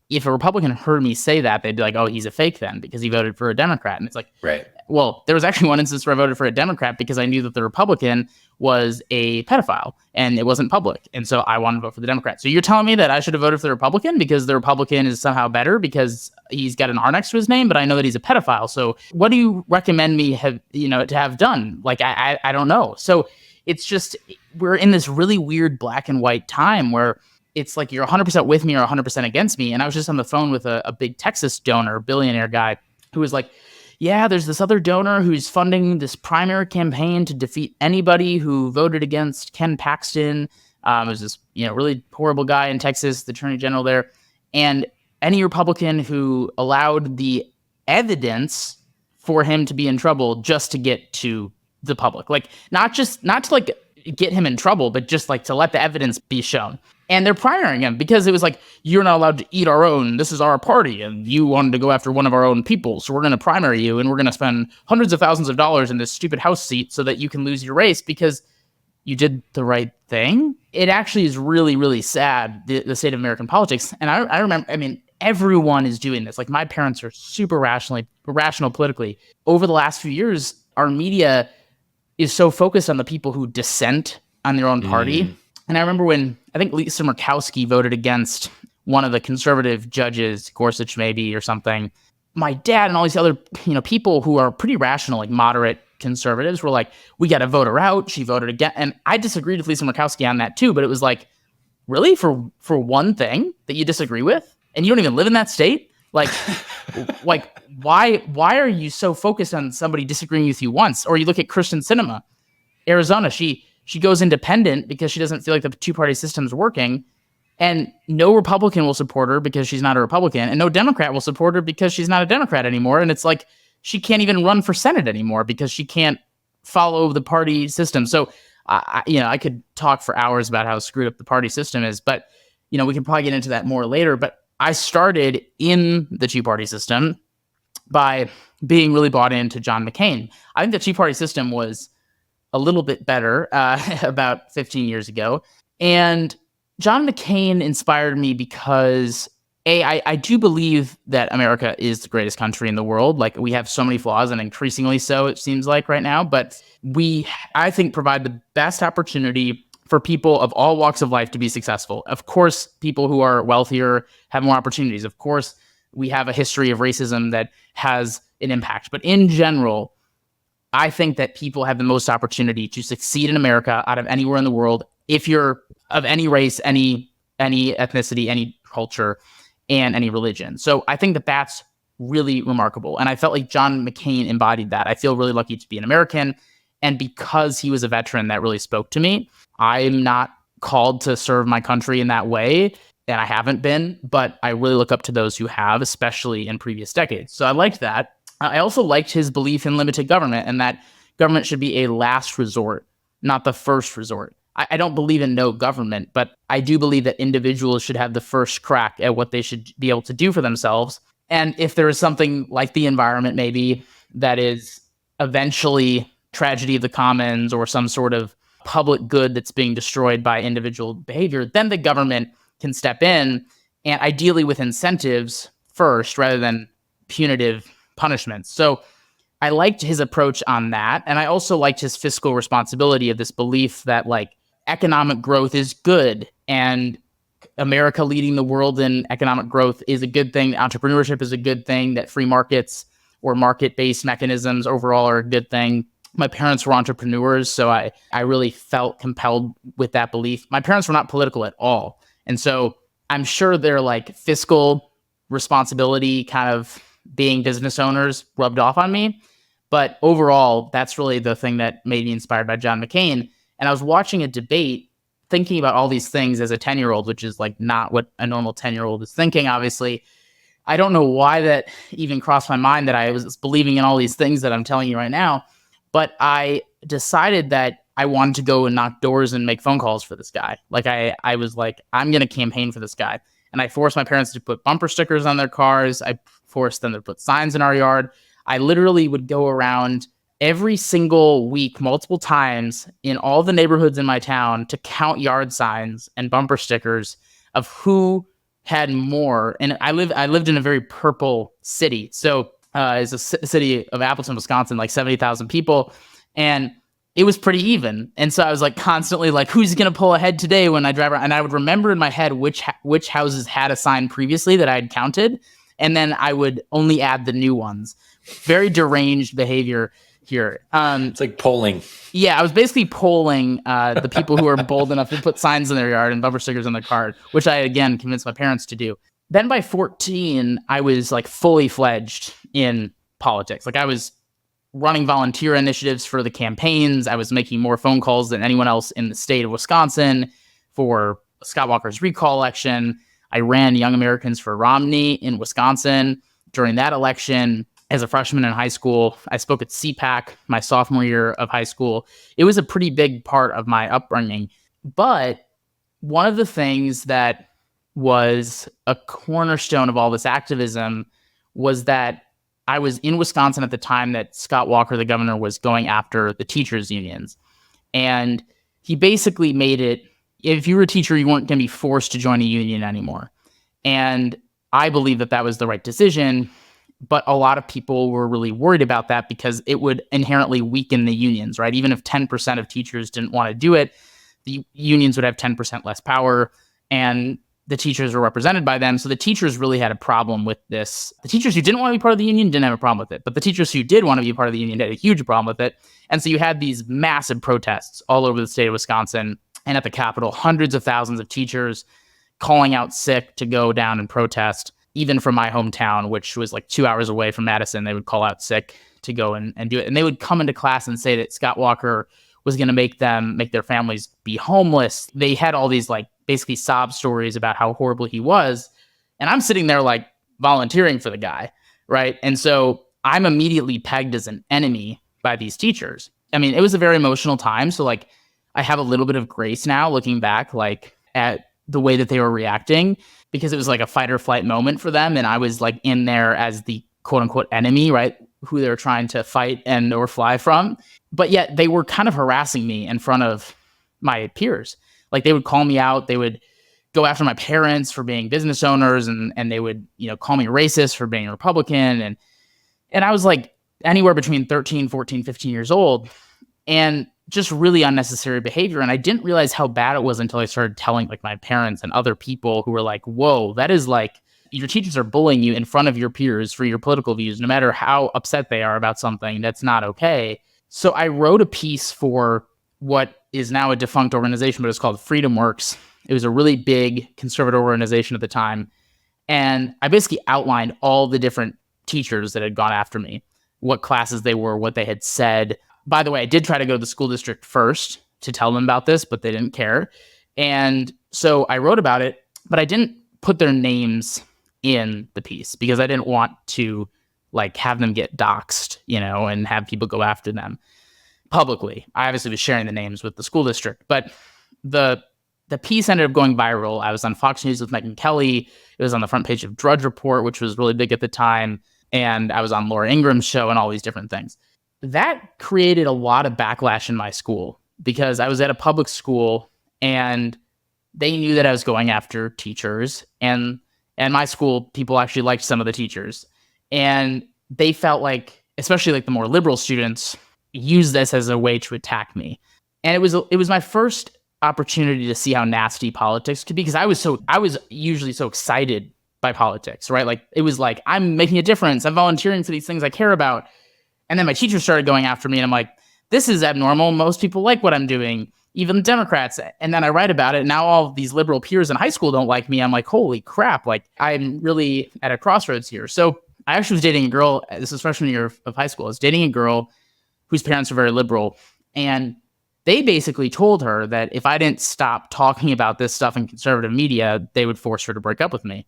if a Republican heard me say that, they'd be like, "Oh, he's a fake then because he voted for a Democrat," and it's like, right. Well, there was actually one instance where I voted for a Democrat because I knew that the Republican was a pedophile and it wasn't public. And so I wanted to vote for the Democrat. So you're telling me that I should have voted for the Republican because the Republican is somehow better because he's got an R next to his name, but I know that he's a pedophile. So what do you recommend me to have done? Like, I don't know. So it's just, we're in this really weird black and white time where it's like you're 100% with me or 100% against me. And I was just on the phone with a big Texas donor, billionaire guy, who was like, yeah, there's this other donor who's funding this primary campaign to defeat anybody who voted against Ken Paxton. It was this really horrible guy in Texas, the attorney general there. And any Republican who allowed the evidence for him to be in trouble just to get to the public, like not to like get him in trouble, but just like to let the evidence be shown. And they're primarying him because it was like, you're not allowed to eat our own. This is our party. And you wanted to go after one of our own people. So we're going to primary you and we're going to spend hundreds of thousands of dollars in this stupid House seat so that you can lose your race because you did the right thing. It actually is really, really sad, the state of American politics. And I remember, everyone is doing this. Like my parents are super rational politically. Over the last few years, our media is so focused on the people who dissent on their own party. And I remember when I think Lisa Murkowski voted against one of the conservative judges, Gorsuch maybe or something. My dad and all these other people who are pretty rational, like moderate conservatives, were like, we got to vote her out. She voted again. And I disagreed with Lisa Murkowski on that too. But it was like, really? For one thing that you disagree with? And you don't even live in that state? Like, why are you so focused on somebody disagreeing with you once? Or you look at Kristen Sinema, Arizona, she goes independent because she doesn't feel like the two-party system's working, and no Republican will support her because she's not a Republican, and no Democrat will support her because she's not a Democrat anymore. And it's like she can't even run for Senate anymore because she can't follow the party system. So, I could talk for hours about how screwed up the party system is, but we can probably get into that more later. But I started in the two-party system by being really bought into John McCain. I think the two-party system was a little bit better about 15 years ago. And John McCain inspired me because, I do believe that America is the greatest country in the world. Like, we have so many flaws, and increasingly so, it seems like right now. But we, I think, provide the best opportunity for people of all walks of life to be successful. Of course, people who are wealthier have more opportunities. Of course, we have a history of racism that has an impact. But in general, I think that people have the most opportunity to succeed in America out of anywhere in the world if you're of any race, any ethnicity, any culture, and any religion. So I think that that's really remarkable. And I felt like John McCain embodied that. I feel really lucky to be an American. And because he was a veteran, that really spoke to me. I'm not called to serve my country in that way, and I haven't been, but I really look up to those who have, especially in previous decades. So I liked that. I also liked his belief in limited government and that government should be a last resort, not the first resort. I don't believe in no government, but I do believe that individuals should have the first crack at what they should be able to do for themselves. And if there is something like the environment, maybe, that is eventually tragedy of the commons or some sort of public good that's being destroyed by individual behavior, then the government can step in, and ideally with incentives first rather than punitive punishments. So I liked his approach on that. And I also liked his fiscal responsibility of this belief that like economic growth is good and America leading the world in economic growth is a good thing. Entrepreneurship is a good thing, that free markets or market-based mechanisms overall are a good thing. My parents were entrepreneurs, so I really felt compelled with that belief. My parents were not political at all. And so I'm sure their like fiscal responsibility kind of being business owners rubbed off on me. But overall, that's really the thing that made me inspired by John McCain. And I was watching a debate thinking about all these things as a 10-year-old, which is like not what a normal 10-year-old is thinking, obviously. I don't know why that even crossed my mind that I was believing in all these things that I'm telling you right now. But I decided that I wanted to go and knock doors and make phone calls for this guy. Like I was like, I'm going to campaign for this guy. And I forced my parents to put bumper stickers on their cars. I forced them to put signs in our yard. I literally would go around every single week, multiple times in all the neighborhoods in my town to count yard signs and bumper stickers of who had more. And I lived in a very purple city. So is a city of Appleton, Wisconsin, like 70,000 people. And it was pretty even. And so I was like constantly like, who's going to pull ahead today when I drive around? And I would remember in my head which houses had a sign previously that I had counted. And then I would only add the new ones. Very deranged behavior here. It's like polling. Yeah, I was basically polling the people who were bold enough to put signs in their yard and bumper stickers on their car, which I, again, convinced my parents to do. Then by 14, I was like fully fledged in politics. Like I was running volunteer initiatives for the campaigns. I was making more phone calls than anyone else in the state of Wisconsin for Scott Walker's recall election. I ran Young Americans for Romney in Wisconsin during that election. As a freshman in high school, I spoke at CPAC my sophomore year of high school. It was a pretty big part of my upbringing. But one of the things that was a cornerstone of all this activism was that I was in Wisconsin at the time that Scott Walker, the governor, was going after the teachers' unions. And he basically made it, if you were a teacher, you weren't going to be forced to join a union anymore. And I believe that that was the right decision. But a lot of people were really worried about that because it would inherently weaken the unions, right? Even if 10% of teachers didn't want to do it, the unions would have 10% less power, and the teachers were represented by them. So the teachers really had a problem with this. The teachers who didn't want to be part of the union didn't have a problem with it, but the teachers who did want to be a part of the union had a huge problem with it. And so you had these massive protests all over the state of Wisconsin and at the Capitol, hundreds of thousands of teachers calling out sick to go down and protest. Even from my hometown, which was like 2 hours away from Madison, they would call out sick to go and do it. And they would come into class and say that Scott Walker was going to make their families be homeless. They had all these like basically sob stories about how horrible he was. And I'm sitting there like volunteering for the guy, right? And so I'm immediately pegged as an enemy by these teachers. I mean, it was a very emotional time. So like I have a little bit of grace now looking back like at the way that they were reacting, because it was like a fight or flight moment for them. And I was like in there as the quote unquote enemy, right? Who they were trying to fight and or fly from. But yet they were kind of harassing me in front of my peers. Like they would call me out. They would go after my parents for being business owners, and they would, call me racist for being a Republican. And I was like anywhere between 13, 14, 15 years old, and just really unnecessary behavior. And I didn't realize how bad it was until I started telling like my parents and other people who were like, whoa, that is like, your teachers are bullying you in front of your peers for your political views, no matter how upset they are about something. That's not okay. So I wrote a piece for what is now a defunct organization, but it's called Freedom Works. It was a really big conservative organization at the time. And I basically outlined all the different teachers that had gone after me, what classes they were, what they had said. By the way, I did try to go to the school district first to tell them about this, but they didn't care. And so I wrote about it, but I didn't put their names in the piece because I didn't want to like have them get doxxed, and have people go after them publicly. I obviously was sharing the names with the school district, but the piece ended up going viral. I was on Fox News with Megyn Kelly. It was on the front page of Drudge Report, which was really big at the time. And I was on Laura Ingram's show and all these different things. That created a lot of backlash in my school because I was at a public school and they knew that I was going after teachers, and my school, people actually liked some of the teachers, and they felt like, especially like the more liberal students, used this as a way to attack me. And it was my first opportunity to see how nasty politics could be, because I was usually so excited by politics, right? Like it was like, I'm making a difference. I'm volunteering for these things I care about. And then my teacher started going after me, and I'm like, this is abnormal. Most people like what I'm doing, even Democrats. And then I write about it. And now all of these liberal peers in high school don't like me. I'm like, holy crap. Like I'm really at a crossroads here. So I actually was dating a girl. This was freshman year of high school. I was dating a girl whose parents were very liberal. And they basically told her that if I didn't stop talking about this stuff in conservative media, they would force her to break up with me.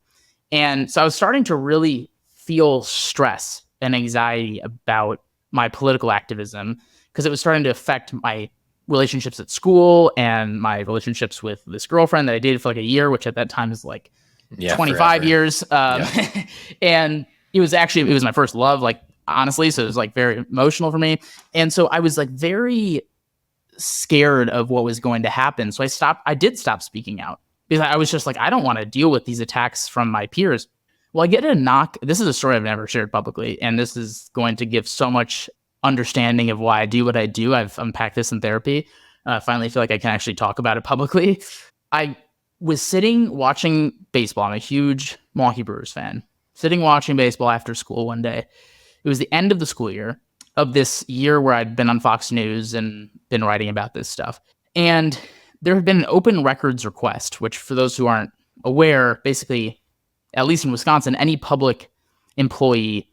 And so I was starting to really feel stress and anxiety about my political activism, because it was starting to affect my relationships at school and my relationships with this girlfriend that I dated for like a year, which at that time is like 25 forever. Years. And it was my first love, like honestly. So it was like very emotional for me. And so I was like very scared of what was going to happen. So I did stop speaking out because I was just like, I don't want to deal with these attacks from my peers. Well, I get a knock. This is a story I've never shared publicly, and this is going to give so much understanding of why I do what I do. I've unpacked this in therapy. Finally feel like I can actually talk about it publicly. I was sitting watching baseball. I'm a huge Milwaukee Brewers fan. Sitting watching baseball after school one day. It was the end of the school year of this year where I'd been on Fox News and been writing about this stuff. And there had been an open records request, which for those who aren't aware, basically, at least in Wisconsin, any public employee,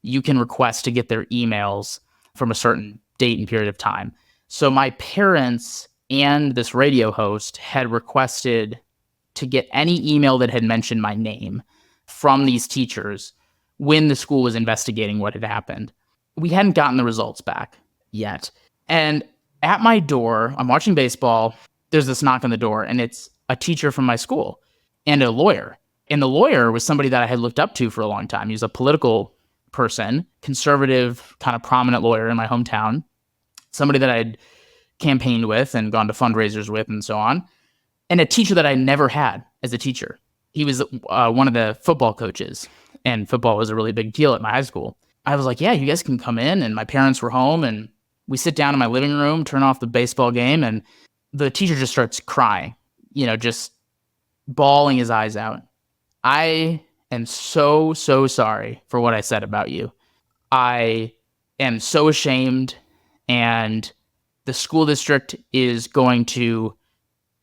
you can request to get their emails from a certain date and period of time. So my parents and this radio host had requested to get any email that had mentioned my name from these teachers when the school was investigating what had happened. We hadn't gotten the results back yet. And at my door, I'm watching baseball. There's this knock on the door, and it's a teacher from my school and a lawyer. And the lawyer was somebody that I had looked up to for a long time. He was a political person, conservative, kind of prominent lawyer in my hometown, somebody that I'd campaigned with and gone to fundraisers with and so on, and a teacher that I never had as a teacher. He was one of the football coaches, and football was a really big deal at my high school. I was like, yeah, you guys can come in. And my parents were home, and we sit down in my living room, turn off the baseball game, and the teacher just starts crying, just bawling his eyes out. I am so sorry for what I said about you. I am so ashamed, and the school district is going to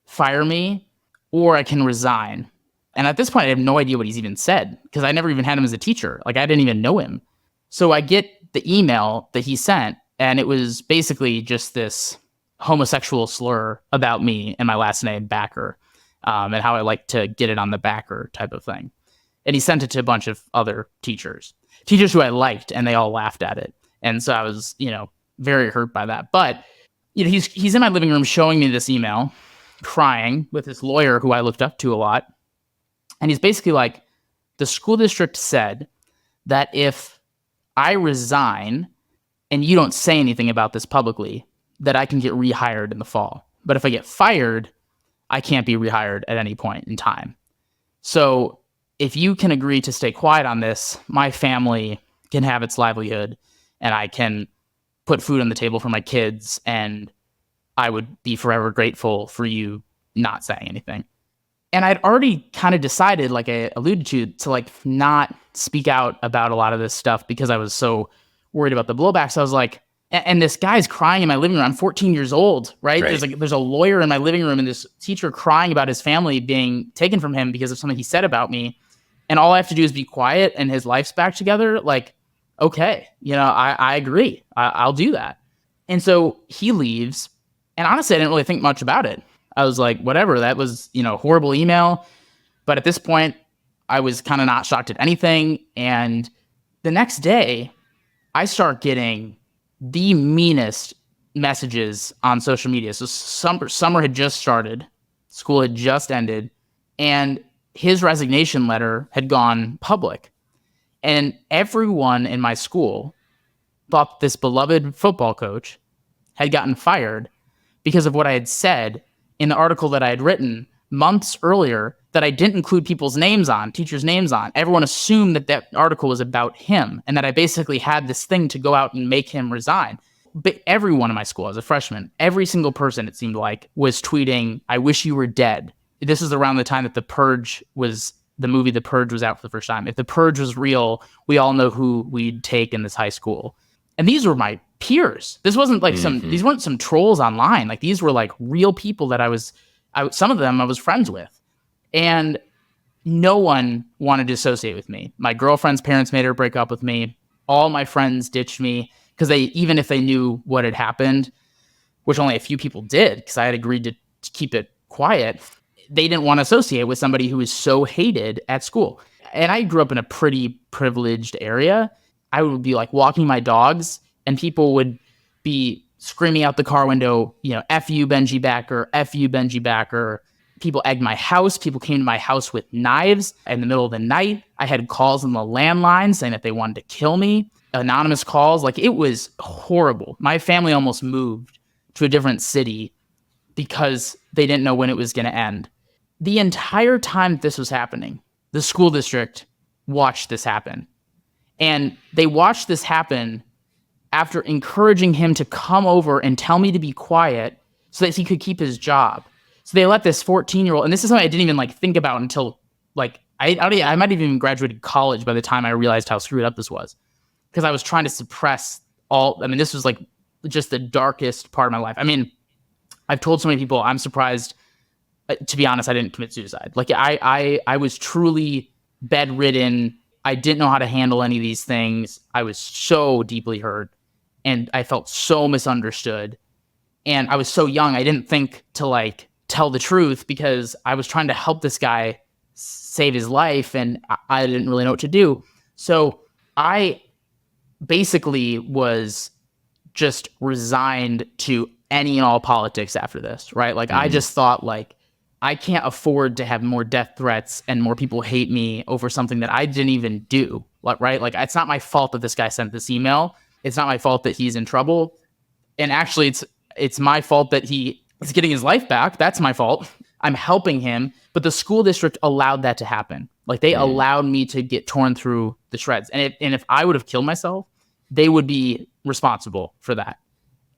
fire me, or I can resign. And at this point, I have no idea what he's even said, because I never even had him as a teacher. Like, I didn't even know him. So I get the email that he sent, and it was basically just this homosexual slur about me and my last name, Backer, and how I like to get it on the backer type of thing. And he sent it to a bunch of other teachers who I liked, and they all laughed at it. And so I was, very hurt by that. But he's in my living room showing me this email, crying with this lawyer who I looked up to a lot. And he's basically like, the school district said that if I resign and you don't say anything about this publicly, that I can get rehired in the fall. But if I get fired, I can't be rehired at any point in time. So if you can agree to stay quiet on this, my family can have its livelihood, and I can put food on the table for my kids, and I would be forever grateful for you not saying anything. And I'd already kind of decided, like I alluded to like not speak out about a lot of this stuff because I was so worried about the blowback. So I was like, and this guy's crying in my living room. I'm 14 years old, right? There's a lawyer in my living room, and this teacher crying about his family being taken from him because of something he said about me. And all I have to do is be quiet, and his life's back together. Like, okay, I agree. I'll do that. And so he leaves, and honestly, I didn't really think much about it. I was like, whatever, that was, horrible email. But at this point, I was kind of not shocked at anything. And the next day, I start getting the meanest messages on social media. So summer had just started, school had just ended, and his resignation letter had gone public. And everyone in my school thought this beloved football coach had gotten fired because of what I had said in the article that I had written months earlier that I didn't include people's names on, teachers' names on. Everyone assumed that article was about him, and that I basically had this thing to go out and make him resign. But everyone in my school, as a freshman, every single person, it seemed like, was tweeting, "I wish you were dead." This is around the time that the movie The Purge was out for the first time. If The Purge was real, we all know who we'd take in this high school. And these were my peers. This wasn't like these weren't some trolls online. Like, these were like real people that some of them I was friends with. And no one wanted to associate with me. My girlfriend's parents made her break up with me. All my friends ditched me because even if they knew what had happened, which only a few people did, because I had agreed to keep it quiet, they didn't want to associate with somebody who was so hated at school. And I grew up in a pretty privileged area. I would be like walking my dogs, and people would be screaming out the car window, F you, Benji Backer, F you, Benji Backer. People egged my house. People came to my house with knives in the middle of the night. I had calls on the landline saying that they wanted to kill me. Anonymous calls. Like, it was horrible. My family almost moved to a different city because they didn't know when it was going to end. The entire time this was happening, the school district watched this happen. And they watched this happen after encouraging him to come over and tell me to be quiet so that he could keep his job. So they let this 14-year-old, and this is something I didn't even like think about until like I might have even graduated college by the time I realized how screwed up this was, because I was trying to suppress this was like just the darkest part of my life. I mean, I've told so many people, I'm surprised, to be honest, I didn't commit suicide. Like I was truly bedridden. I didn't know how to handle any of these things. I was so deeply hurt and I felt so misunderstood. And I was so young, I didn't think to like tell the truth because I was trying to help this guy save his life and I didn't really know what to do. So I basically was just resigned to any and all politics after this, right? Like I just thought like, I can't afford to have more death threats and more people hate me over something that I didn't even do, right? Like it's not my fault that this guy sent this email. It's not my fault that he's in trouble. And actually it's my fault that he is getting his life back. That's my fault. I'm helping him. But the school district allowed that to happen. Like they allowed me to get torn through the shreds. And if I would have killed myself, they would be responsible for that.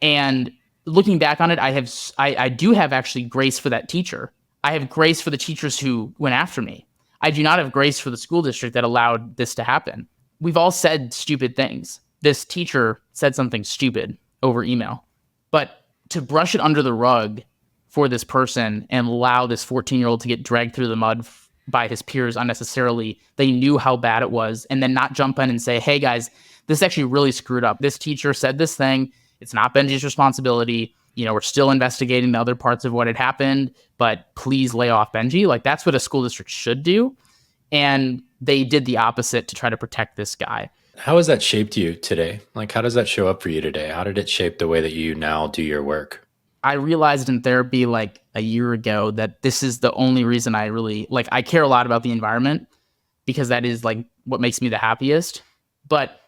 And looking back on it, I do have actually grace for that teacher. I have grace for the teachers who went after me. I do not have grace for the school district that allowed this to happen. We've all said stupid things. This teacher said something stupid over email. But to brush it under the rug for this person and allow this 14-year-old to get dragged through the mud by his peers unnecessarily, they knew how bad it was, and then not jump in and say, hey guys, this is actually really screwed up. This teacher said this thing. It's not Benji's responsibility. We're still investigating the other parts of what had happened, but please lay off Benji. Like that's what a school district should do. And they did the opposite to try to protect this guy. How has that shaped you today? Like, how does that show up for you today? How did it shape the way that you now do your work? I realized in therapy like a year ago that this is the only reason I really I care a lot about the environment because that is like what makes me the happiest. But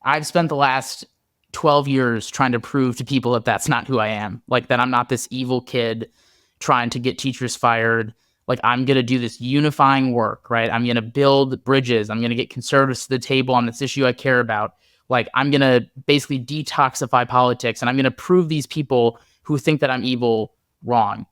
I've spent the last 12 years trying to prove to people that that's not who I am. Like that I'm not this evil kid trying to get teachers fired. Like I'm going to do this unifying work, right? I'm going to build bridges. I'm going to get conservatives to the table on this issue I care about. Like I'm going to basically detoxify politics and I'm going to prove these people who think that I'm evil wrong.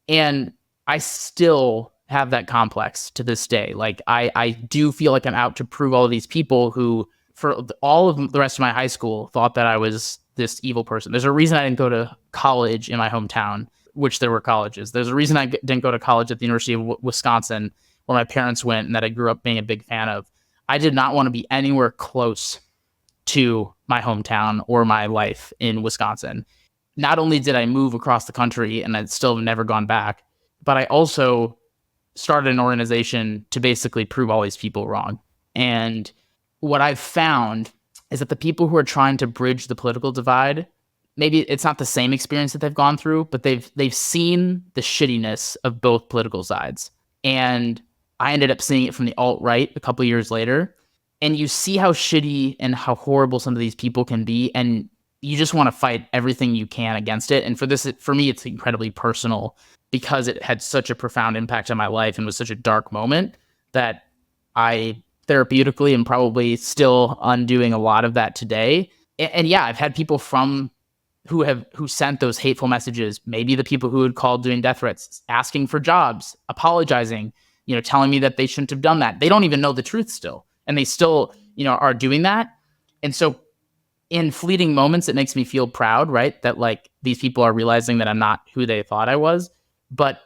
And I still have that complex to this day. Like I do feel like I'm out to prove all of these people who for all of the rest of my high school thought that I was this evil person. There's a reason I didn't go to college in my hometown, which there were colleges. There's a reason I didn't go to college at the University of Wisconsin, where my parents went and that I grew up being a big fan of. I did not want to be anywhere close to my hometown or my life in Wisconsin. Not only did I move across the country and I'd still never gone back, but I also started an organization to basically prove all these people wrong. And what I've found is that the people who are trying to bridge the political divide, maybe it's not the same experience that they've gone through, but they've seen the shittiness of both political sides. And I ended up seeing it from the alt-right a couple of years later. And you see how shitty and how horrible some of these people can be. And you just want to fight everything you can against it. And for me, it's incredibly personal because it had such a profound impact on my life and was such a dark moment that I therapeutically and probably still undoing a lot of that today. And yeah, I've had people who sent those hateful messages, maybe the people who had called doing death threats, asking for jobs, apologizing, telling me that they shouldn't have done that. They don't even know the truth still. And they still, are doing that. And so in fleeting moments, it makes me feel proud, right? That like these people are realizing that I'm not who they thought I was. But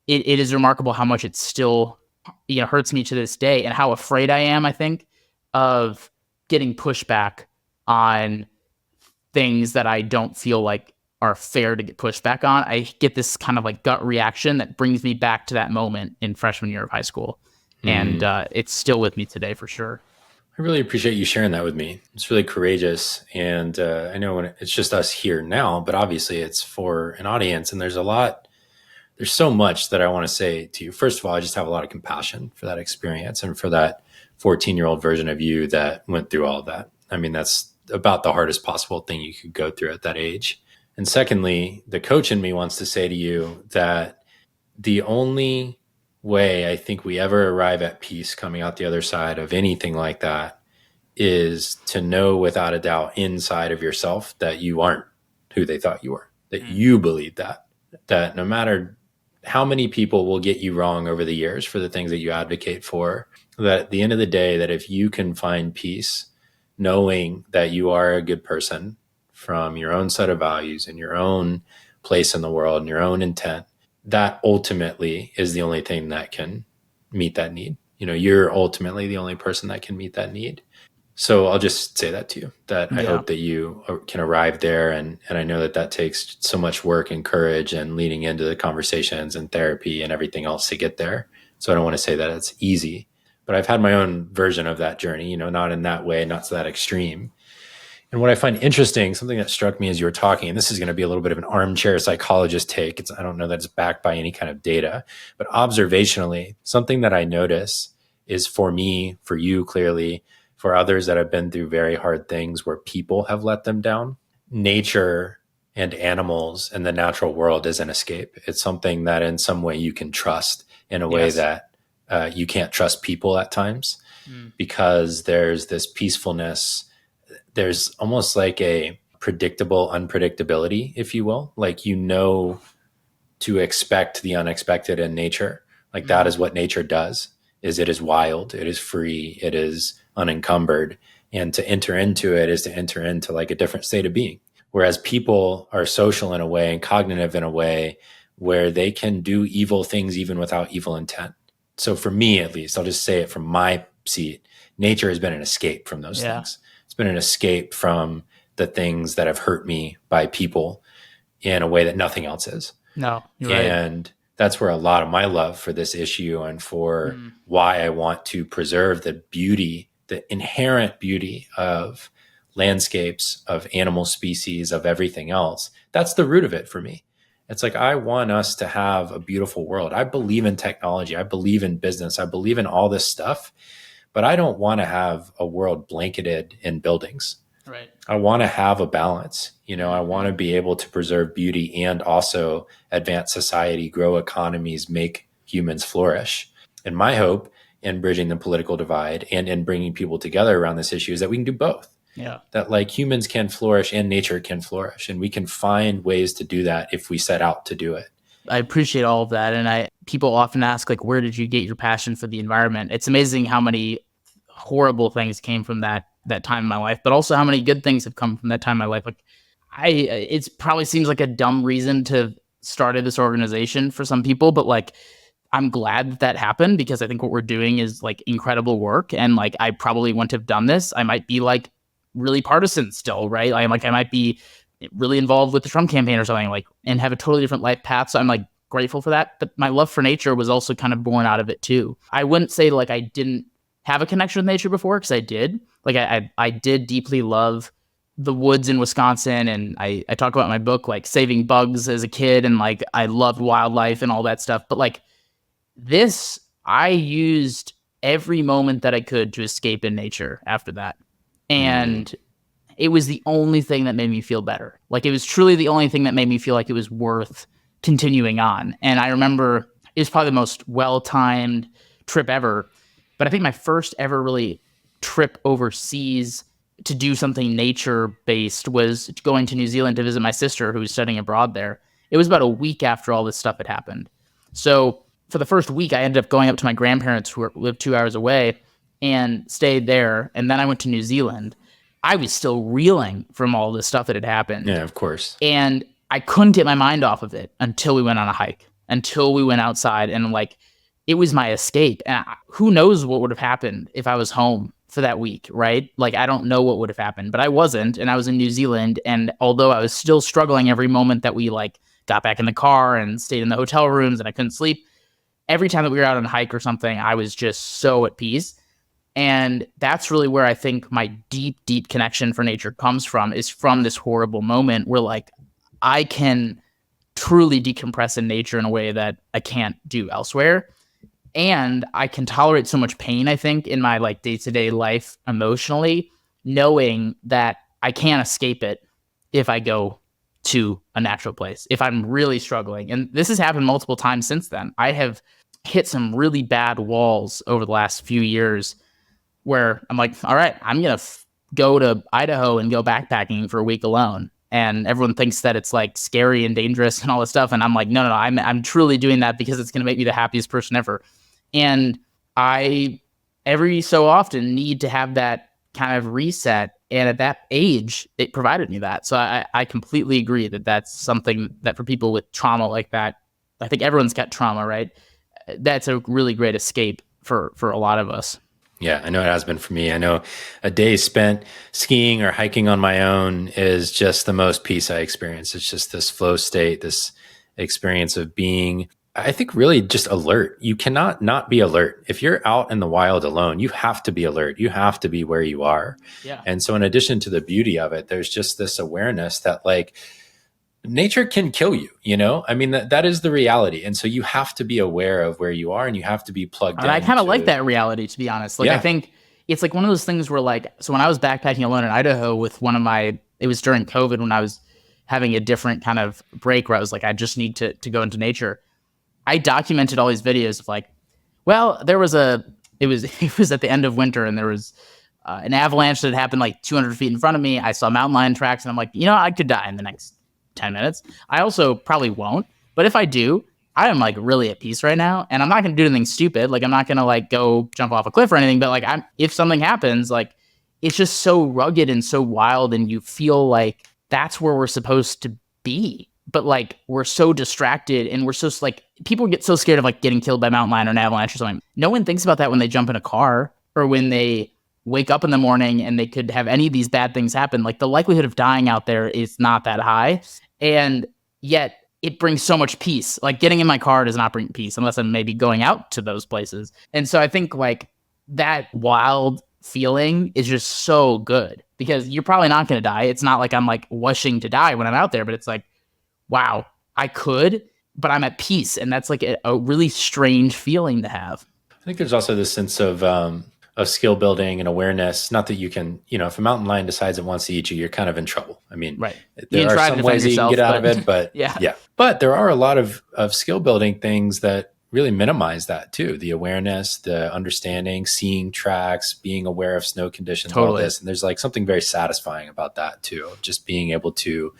it is remarkable how much it still hurts me to this day and how afraid I am, I think, of getting pushback on things that I don't feel like are fair to get pushed back on. I get this kind of like gut reaction that brings me back to that moment in freshman year of high school. And it's still with me today for sure. I really appreciate you sharing that with me. It's really courageous. And I know when it's just us here now, but obviously it's for an audience and there's so much that I want to say to you. First of all, I just have a lot of compassion for that experience and for that 14-year-old version of you that went through all of that. I mean, that's about the hardest possible thing you could go through at that age. And secondly, the coach in me wants to say to you that the only way I think we ever arrive at peace coming out the other side of anything like that is to know without a doubt inside of yourself that you aren't who they thought you were, that you believe that no matter how many people will get you wrong over the years for the things that you advocate for, that at the end of the day, that if you can find peace knowing that you are a good person from your own set of values and your own place in the world and your own intent, that ultimately is the only thing that can meet that need. You're ultimately the only person that can meet that need. So I'll just say that to you, that I hope that you can arrive there. And I know that takes so much work and courage and leading into the conversations and therapy and everything else to get there. So I don't want to say that it's easy, but I've had my own version of that journey, not in that way, not to that extreme. And what I find interesting, something that struck me as you were talking, and this is going to be a little bit of an armchair psychologist take. I don't know that it's backed by any kind of data, but observationally, something that I notice is for me, for you clearly, for others that have been through very hard things where people have let them down, nature and animals and the natural world is an escape. It's something that in some way you can trust in a way that you can't trust people at times because there's this peacefulness. There's almost like a predictable unpredictability, if you will, like, to expect the unexpected in nature. Like that is what nature does, is it is wild, it is free, it is unencumbered. And to enter into it is to enter into like a different state of being. Whereas people are social in a way and cognitive in a way where they can do evil things even without evil intent. So for me, at least, I'll just say it from my seat, nature has been an escape from those things. It's been an escape from the things that have hurt me by people in a way that nothing else is. No, you're and right. That's where a lot of my love for this issue and for why I want to preserve the beauty, the inherent beauty of landscapes, of animal species, of everything else. That's the root of it for me. It's like, I want us to have a beautiful world. I believe in technology. I believe in business. I believe in all this stuff, but I don't want to have a world blanketed in buildings. Right. I want to have a balance. I want to be able to preserve beauty and also advance society, grow economies, make humans flourish. And my hope in bridging the political divide and in bringing people together around this issue is that we can do both. Yeah. That like humans can flourish and nature can flourish. And we can find ways to do that if we set out to do it. I appreciate all of that. And people often ask, like, where did you get your passion for the environment? It's amazing how many horrible things came from that time in my life, but also how many good things have come from that time in my life. Like, it probably seems like a dumb reason to started this organization for some people, but like, I'm glad that happened because I think what we're doing is like incredible work. And like, I probably wouldn't have done this. I might be like really partisan still, right? I might be really involved with the Trump campaign or something, like, and have a totally different life path. So I'm like grateful for that. But my love for nature was also kind of born out of it too. I wouldn't say like I didn't have a connection with nature before, because I did. Like I did deeply love the woods in Wisconsin, and I talk about in my book like saving bugs as a kid, and like I loved wildlife and all that stuff. But like this, I used every moment that I could to escape in nature after that. And it was the only thing that made me feel better. Like it was truly the only thing that made me feel like it was worth continuing on. And I remember it was probably the most well-timed trip ever. But I think my first ever really trip overseas to do something nature-based was going to New Zealand to visit my sister who was studying abroad there. It was about a week after all this stuff had happened. So for the first week, I ended up going up to my grandparents who lived 2 hours away and stayed there. And then I went to New Zealand. I was still reeling from all this stuff that had happened. Yeah, of course. And I couldn't get my mind off of it until we went on a hike, until we went outside, and like, it was my escape. And who knows what would have happened if I was home for that week, right? Like, I don't know what would have happened, but I wasn't, and I was in New Zealand. And although I was still struggling every moment that we like got back in the car and stayed in the hotel rooms and I couldn't sleep, every time that we were out on a hike or something, I was just so at peace. And that's really where I think my deep, deep connection for nature comes from, is from this horrible moment where like I can truly decompress in nature in a way that I can't do elsewhere. And I can tolerate so much pain, I think, in my like day-to-day life emotionally, knowing that I can't escape it if I go to a natural place, if I'm really struggling. And this has happened multiple times since then. I have hit some really bad walls over the last few years where I'm like, all right, I'm going to go to Idaho and go backpacking for a week alone. And everyone thinks that it's like scary and dangerous and all this stuff. And I'm like, no, I'm truly doing that because it's going to make me the happiest person ever. And I, every so often, need to have that kind of reset. And at that age, it provided me that. So I completely agree that that's something that for people with trauma like that, I think everyone's got trauma, right? That's a really great escape for a lot of us. Yeah, I know it has been for me. I know a day spent skiing or hiking on my own is just the most peace I experience. It's just this flow state, this experience of being, I think, really just alert. You cannot not be alert. If you're out in the wild alone, you have to be alert. You have to be where you are. Yeah. And so in addition to the beauty of it, there's just this awareness that like nature can kill you, you know? I mean, that is the reality. And so you have to be aware of where you are and you have to be plugged in. I kind of like that reality, to be honest. Like, I think it's like one of those things where like, so when I was backpacking alone in Idaho with one of my, it was during COVID when I was having a different kind of break where I was like, I just need to go into nature. I documented all these videos of like, well, there was it was at the end of winter and there was an avalanche that happened like 200 feet in front of me. I saw mountain lion tracks and I'm like, I could die in the next 10 minutes. I also probably won't, but if I do, I am like really at peace right now, and I'm not going to do anything stupid. Like I'm not going to like go jump off a cliff or anything, but like if something happens, like it's just so rugged and so wild, and you feel like that's where we're supposed to be. But like we're so distracted, and we're so like people get so scared of like getting killed by a mountain lion or an avalanche or something. No one thinks about that when they jump in a car or when they wake up in the morning and they could have any of these bad things happen. Like the likelihood of dying out there is not that high. And yet it brings so much peace. Like getting in my car does not bring peace unless I'm maybe going out to those places. And so I think like that wild feeling is just so good because you're probably not going to die. It's not like I'm like wishing to die when I'm out there, but it's like, wow, I could, but I'm at peace. And that's like a really strange feeling to have. I think there's also this sense of skill building and awareness. Not that you can, if a mountain lion decides it wants to eat you, you're kind of in trouble. I mean, right. There are some ways that you can get out of it, but yeah. But there are a lot of skill building things that really minimize that too. The awareness, the understanding, seeing tracks, being aware of snow conditions, all this. And there's like something very satisfying about that too. Just being able to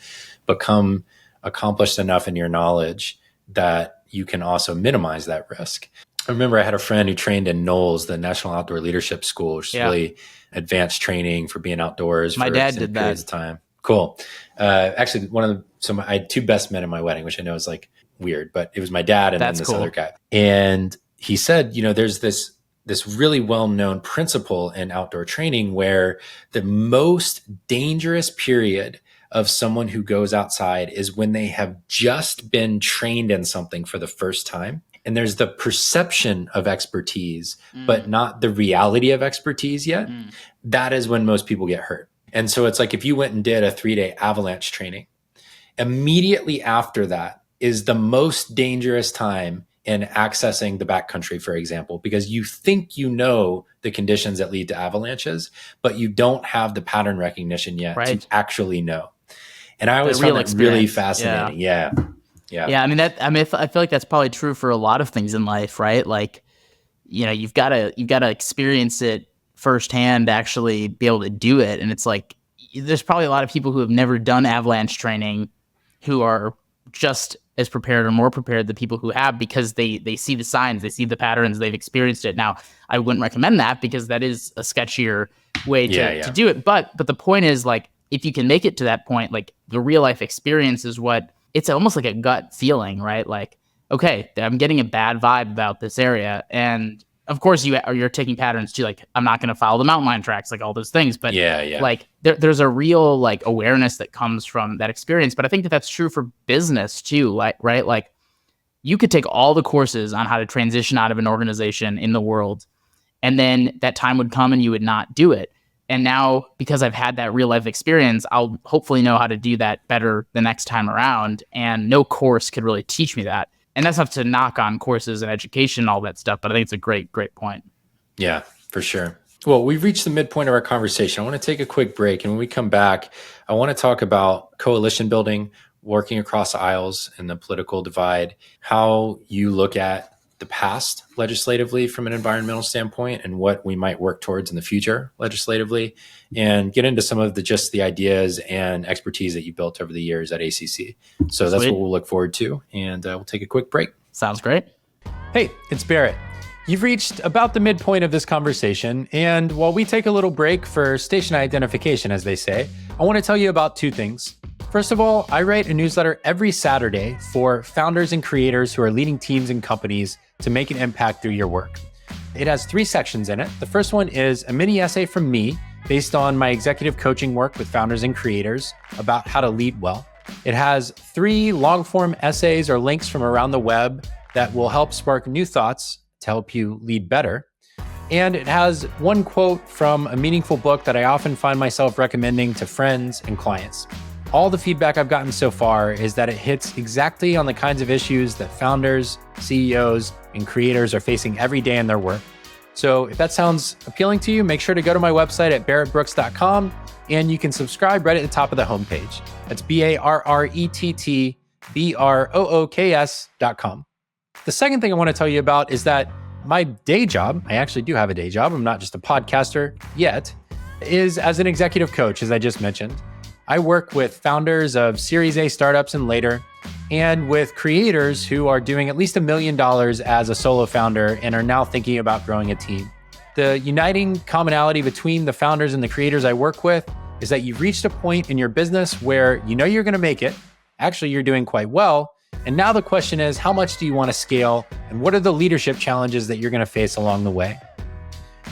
become accomplished enough in your knowledge that you can also minimize that risk. I remember I had a friend who trained in NOLS, the National Outdoor Leadership School, which is really advanced training for being outdoors. My dad did that. Periods of time. Cool. Actually, I had two best men at my wedding, which I know is like weird, but it was my dad and then this other guy. And he said, there's this really well-known principle in outdoor training where the most dangerous period of someone who goes outside is when they have just been trained in something for the first time. And there's the perception of expertise, but not the reality of expertise yet. That is when most people get hurt. And so it's like if you went and did a 3-day avalanche training, immediately after that is the most dangerous time in accessing the backcountry, for example, because you think the conditions that lead to avalanches, but you don't have the pattern recognition yet to actually know. And I always found that really fascinating. Yeah. I feel like that's probably true for a lot of things in life, right? Like, you've got to experience it firsthand to actually be able to do it. And it's like, there's probably a lot of people who have never done avalanche training who are just as prepared or more prepared than people who have, because they see the signs, they see the patterns, they've experienced it. Now, I wouldn't recommend that because that is a sketchier way to do it. But the point is, like, if you can make it to that point, like the real life experience is what it's almost like a gut feeling, right? Like, okay, I'm getting a bad vibe about this area. And of course you're taking patterns too. Like, I'm not going to follow the mountain lion tracks, like all those things. But like there's a real like awareness that comes from that experience. But I think that that's true for business too. Like, right. Like you could take all the courses on how to transition out of an organization in the world, and then that time would come and you would not do it. And now, because I've had that real life experience, I'll hopefully know how to do that better the next time around. And no course could really teach me that. And that's not to knock on courses and education and all that stuff, but I think it's a great, great point. Yeah, for sure. Well, we've reached the midpoint of our conversation. I want to take a quick break. And when we come back, I want to talk about coalition building, working across aisles and the political divide, how you look at the past legislatively from an environmental standpoint and what we might work towards in the future legislatively, and get into some of the ideas and expertise that you built over the years at ACC. So that's what we'll look forward to. And we'll take a quick break. Sounds great. Hey, it's Barrett. You've reached about the midpoint of this conversation. And while we take a little break for station identification, as they say, I want to tell you about two things. First of all, I write a newsletter every Saturday for founders and creators who are leading teams and companies to make an impact through your work. It has 3 sections in it. The first one is a mini essay from me based on my executive coaching work with founders and creators about how to lead well. It has 3 long-form essays or links from around the web that will help spark new thoughts to help you lead better. And it has 1 quote from a meaningful book that I often find myself recommending to friends and clients. All the feedback I've gotten so far is that it hits exactly on the kinds of issues that founders, CEOs, and creators are facing every day in their work. So if that sounds appealing to you, make sure to go to my website at barrettbrooks.com, and you can subscribe right at the top of the homepage. That's BarrettBrooks.com. The second thing I want to tell you about is that my day job, I actually do have a day job, I'm not just a podcaster yet, is as an executive coach, as I just mentioned. I work with founders of Series A startups and later, and with creators who are doing at least $1 million as a solo founder and are now thinking about growing a team. The uniting commonality between the founders and the creators I work with is that you've reached a point in your business where you know you're going to make it. Actually, you're doing quite well. And now the question is, how much do you want to scale? And what are the leadership challenges that you're going to face along the way?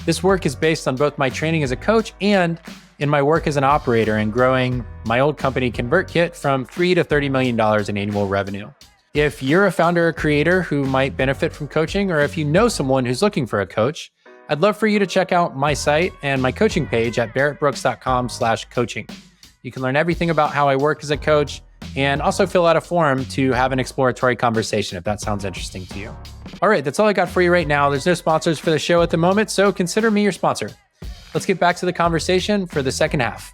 This work is based on both my training as a coach and in my work as an operator in growing my old company ConvertKit from $3 to $30 million in annual revenue. If you're a founder or creator who might benefit from coaching, or if you know someone who's looking for a coach, I'd love for you to check out my site and my coaching page at barrettbrooks.com/coaching. You can learn everything about how I work as a coach and also fill out a form to have an exploratory conversation if that sounds interesting to you. All right, that's all I got for you right now. There's no sponsors for the show at the moment, so consider me your sponsor. Let's get back to the conversation for the second half.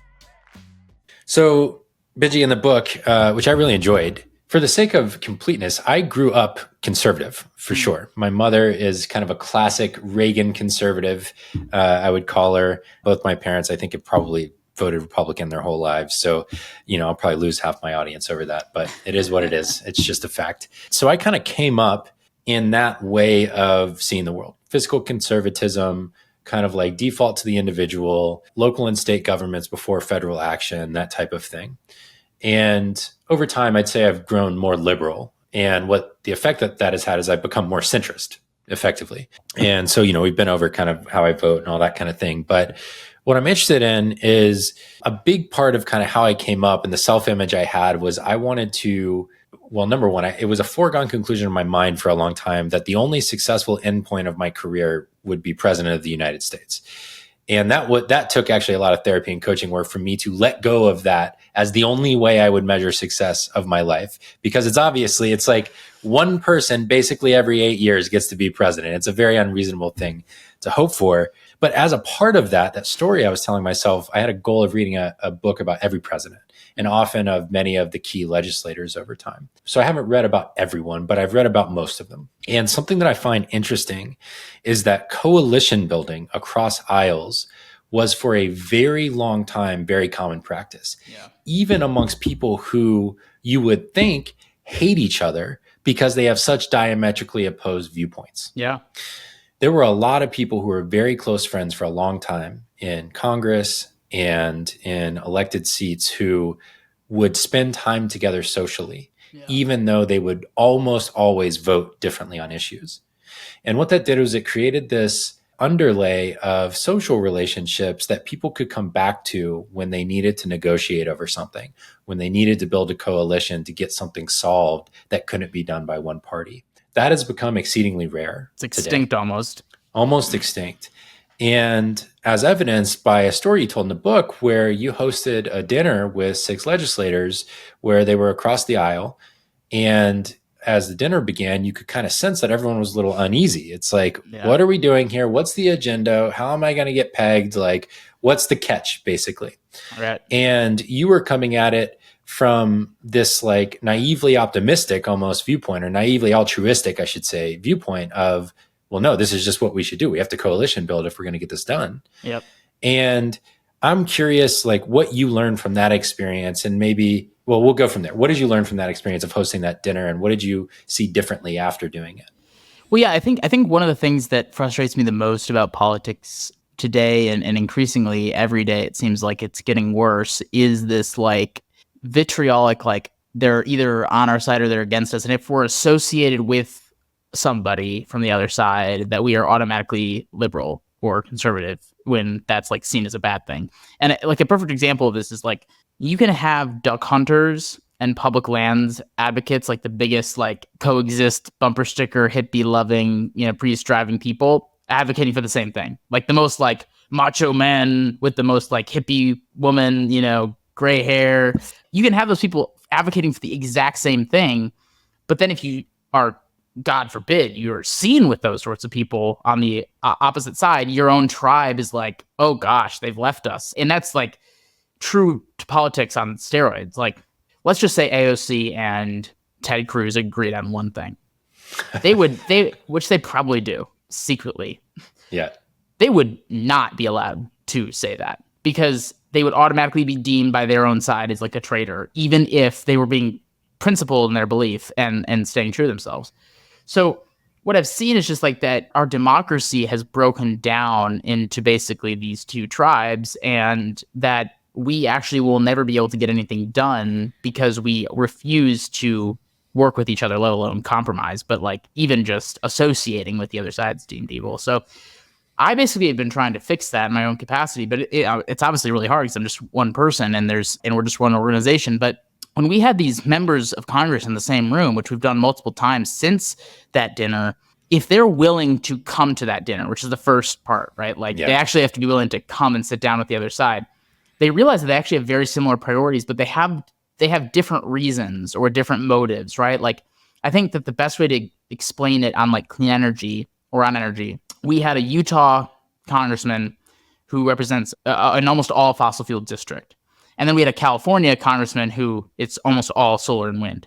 So, Benji, in the book, which I really enjoyed, for the sake of completeness, I grew up conservative, for sure. My mother is kind of a classic Reagan conservative, I would call her. Both my parents, I think, have probably voted Republican their whole lives. So, I'll probably lose half my audience over that, but it is what it is. It's just a fact. So I kind of came up in that way of seeing the world. Fiscal conservatism, kind of like default to the individual, local and state governments before federal action, that type of thing. And over time, I'd say I've grown more liberal. And what the effect that has had is I've become more centrist, effectively. And so, we've been over kind of how I vote and all that kind of thing. But what I'm interested in is a big part of kind of how I came up and the self-image I had was I wanted to, well, number one, it was a foregone conclusion in my mind for a long time that the only successful endpoint of my career would be president of the United States. And that took actually a lot of therapy and coaching work for me to let go of that as the only way I would measure success of my life. Because it's like one person basically every 8 years gets to be president. It's a very unreasonable thing to hope for. But as a part of that story I was telling myself, I had a goal of reading a book about every president and often of many of the key legislators over time. So I haven't read about everyone, but I've read about most of them. And something that I find interesting is that coalition building across aisles was for a very long time very common practice, even amongst people who you would think hate each other because they have such diametrically opposed viewpoints. Yeah. There were a lot of people who were very close friends for a long time in Congress and in elected seats who would spend time together socially, even though they would almost always vote differently on issues. And what that did was it created this underlay of social relationships that people could come back to when they needed to negotiate over something, when they needed to build a coalition to get something solved that couldn't be done by one party. That has become exceedingly rare. It's extinct today. Almost extinct. And as evidenced by a story you told in the book where you hosted a dinner with 6 legislators where they were across the aisle. And as the dinner began, you could kind of sense that everyone was a little uneasy. It's like, what are we doing here? What's the agenda? How am I going to get pegged? Like, what's the catch, basically? Right. And you were coming at it from this like naively optimistic almost viewpoint, or naively altruistic, I should say, viewpoint of, well, no, this is just what we should do. We have to coalition build if we're going to get this done. Yep. And I'm curious, like, what you learned from that experience, and maybe, well, we'll go from there. What did you learn from that experience of hosting that dinner, and what did you see differently after doing it? Well, yeah, I think one of the things that frustrates me the most about politics today, and increasingly every day, it seems like it's getting worse, is this like vitriolic, like they're either on our side or they're against us. And if we're associated with somebody from the other side, that we are automatically liberal or conservative, when that's like seen as a bad thing. And like a perfect example of this is like, you can have duck hunters and public lands advocates, like the biggest like coexist bumper sticker hippie loving, Prius driving people, advocating for the same thing. Like the most like macho men with the most like hippie woman, gray hair. You can have those people advocating for the exact same thing. But then if you are, God forbid, you're seen with those sorts of people on the opposite side, your own tribe is like, oh gosh, they've left us. And that's like true to politics on steroids. Like, let's just say AOC and Ted Cruz agreed on one thing. Which they probably do secretly. Yeah. They would not be allowed to say that, because they would automatically be deemed by their own side as like a traitor, even if they were being principled in their belief and staying true to themselves. So what I've seen is just like that our democracy has broken down into basically these two tribes, and that we actually will never be able to get anything done because we refuse to work with each other, let alone compromise. But like even just associating with the other side is deemed evil. So I basically have been trying to fix that in my own capacity, but it's obviously really hard because I'm just one person and we're just one organization. But when we had these members of Congress in the same room, which we've done multiple times since that dinner, if they're willing to come to that dinner, which is the first part, right? Like they actually have to be willing to come and sit down with the other side. They realize that they actually have very similar priorities, but they have different reasons or different motives, right? Like I think that the best way to explain it on like clean energy or on energy, we had a Utah congressman who represents an almost all fossil fuel district. And then we had a California congressman who it's almost all solar and wind.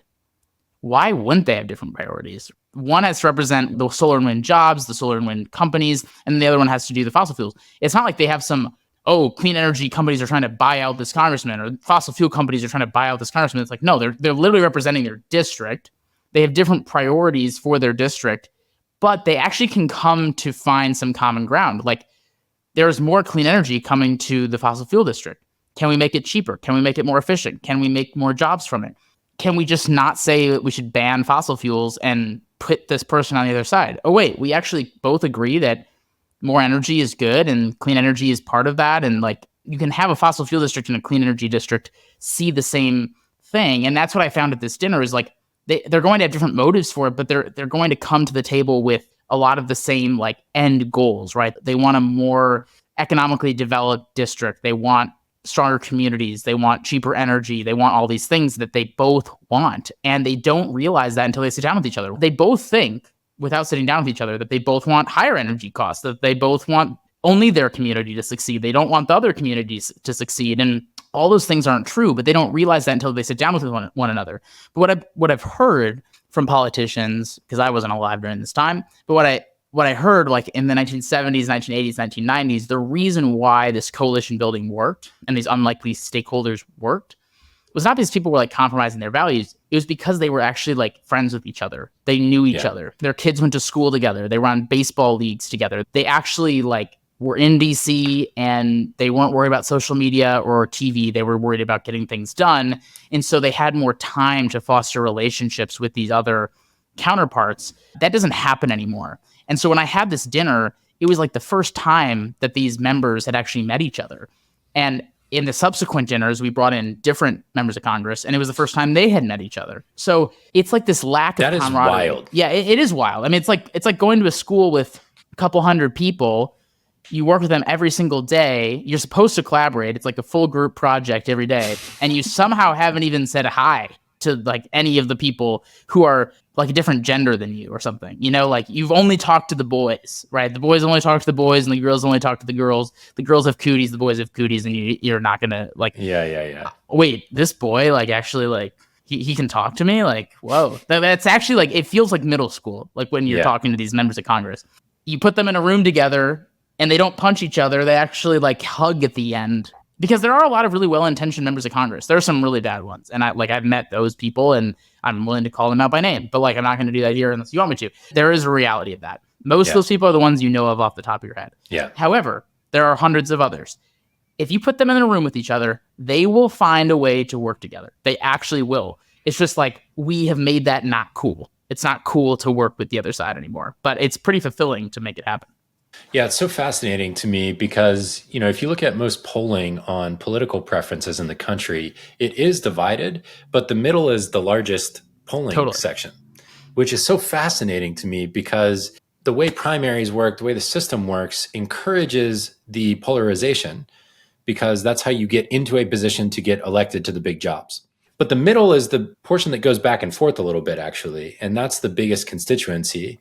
Why wouldn't they have different priorities? One has to represent the solar and wind jobs, the solar and wind companies, and the other one has to do the fossil fuels. It's not like they have some, clean energy companies are trying to buy out this congressman, or fossil fuel companies are trying to buy out this congressman. It's like, no, they're literally representing their district. They have different priorities for their district, but they actually can come to find some common ground. Like there's more clean energy coming to the fossil fuel district. Can we make it cheaper? Can we make it more efficient? Can we make more jobs from it? Can we just not say that we should ban fossil fuels and put this person on the other side? Oh, wait, we actually both agree that more energy is good and clean energy is part of that. And like you can have a fossil fuel district and a clean energy district see the same thing. And that's what I found at this dinner is like they're going to have different motives for it, but they're going to come to the table with a lot of the same like end goals, right? They want a more economically developed district. They want stronger communities. They want cheaper energy. They want all these things that they both want. And they don't realize that until they sit down with each other. They both think, without sitting down with each other, that they both want higher energy costs, that they both want only their community to succeed. They don't want the other communities to succeed. And all those things aren't true, but they don't realize that until they sit down with one another. But what I've heard from politicians, because I wasn't alive during this time, but what I heard like in the 1970s, 1980s, 1990s, the reason why this coalition building worked and these unlikely stakeholders worked was not because people were like compromising their values. It was because they were actually like friends with each other. They knew each other. Their kids went to school together. They were on baseball leagues together. They actually like were in DC and they weren't worried about social media or TV. They were worried about getting things done. And so they had more time to foster relationships with these other counterparts. That doesn't happen anymore. And so when I had this dinner, it was like the first time that these members had actually met each other. And in the subsequent dinners, we brought in different members of Congress, and it was the first time they had met each other. So it's like this lack of camaraderie. That is wild. Yeah, it is wild. I mean, it's like going to a school with a couple hundred people. You work with them every single day. You're supposed to collaborate. It's like a full group project every day. And you somehow haven't even said hi to like any of the people who are like a different gender than you or something. You know, like you've only talked to the boys, right? The boys only talk to the boys and the girls only talk to the girls. The girls have cooties, the boys have cooties, and you're not gonna like, yeah. Wait, this boy like actually like he can talk to me? Like, whoa. That's actually like, it feels like middle school, like when you're talking to these members of Congress. You put them in a room together and they don't punch each other. They actually like hug at the end. Because there are a lot of really well-intentioned members of Congress. There are some really bad ones. And I've met those people and I'm willing to call them out by name. But like, I'm not going to do that here unless you want me to. There is a reality of that. Most of those people are the ones you know of off the top of your head. Yeah. However, there are hundreds of others. If you put them in a room with each other, they will find a way to work together. They actually will. It's just like, we have made that not cool. It's not cool to work with the other side anymore. But it's pretty fulfilling to make it happen. Yeah, it's so fascinating to me because, you know, if you look at most polling on political preferences in the country, it is divided, but the middle is the largest polling section, which is so fascinating to me because the way primaries work, the way the system works, encourages the polarization because that's how you get into a position to get elected to the big jobs. But the middle is the portion that goes back and forth a little bit, actually, and that's the biggest constituency.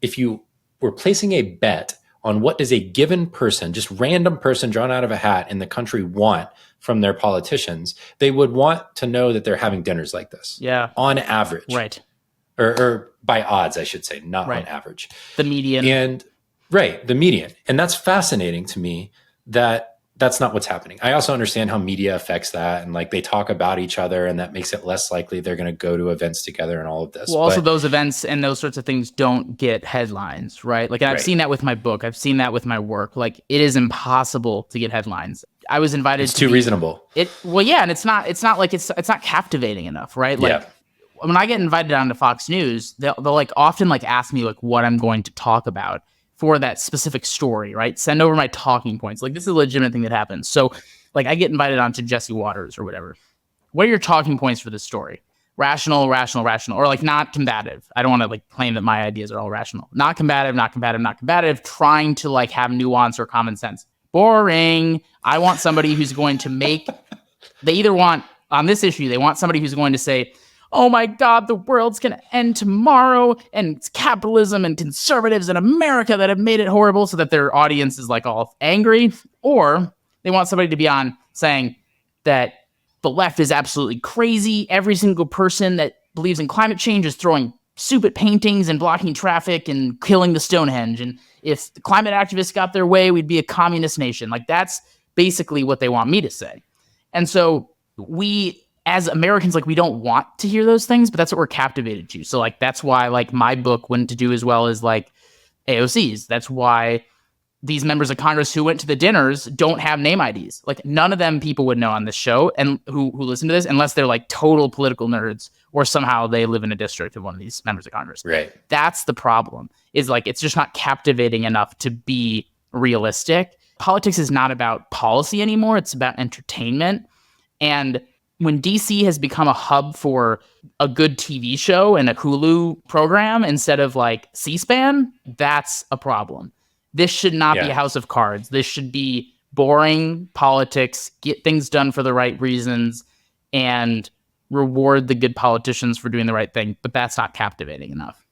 If you were placing a bet on what does a given person, just random person drawn out of a hat in the country want from their politicians, they would want to know that they're having dinners like this. Yeah. On average. Right. Or by odds, I should say, not on average. The median. And the median. And that's fascinating to me that that's not what's happening. I also understand how media affects that and like they talk about each other and that makes it less likely they're going to go to events together and all of this. Well, also those events and those sorts of things don't get headlines, right? Like I've seen that with my book. I've seen that with my work. Like it is impossible to get headlines. I was invited It's too reasonable. And it's not captivating enough, right? Like when I get invited onto Fox News, they'll like often like ask me like what I'm going to talk about for that specific story, right? Send over my talking points. Like this is a legitimate thing that happens. So like I get invited onto Jesse Waters or whatever. What are your talking points for this story? Rational, or like not combative. I don't want to like claim that my ideas are all rational. Not combative, trying to like have nuance or common sense. Boring. I want somebody who's going to make, they either want, on this issue, they want somebody who's going to say, oh my God, the world's going to end tomorrow, and it's capitalism and conservatives in America that have made it horrible, so that their audience is like all angry. Or they want somebody to be on saying that the left is absolutely crazy. Every single person that believes in climate change is throwing soup at paintings and blocking traffic and killing the Stonehenge. And if the climate activists got their way, we'd be a communist nation. Like that's basically what they want me to say. And so we, as Americans, like we don't want to hear those things, but that's what we're captivated to. So like, that's why like my book wouldn't do as well as like AOC's. That's why these members of Congress who went to the dinners don't have name IDs. Like none of them people would know on this show and who listen to this unless they're like total political nerds or somehow they live in a district of one of these members of Congress. Right. That's the problem, is like, it's just not captivating enough to be realistic. Politics is not about policy anymore. It's about entertainment. And when DC has become a hub for a good TV show and a Hulu program instead of like C-SPAN, that's a problem. This should not be a house of cards. This should be boring politics, get things done for the right reasons, and reward the good politicians for doing the right thing. But that's not captivating enough.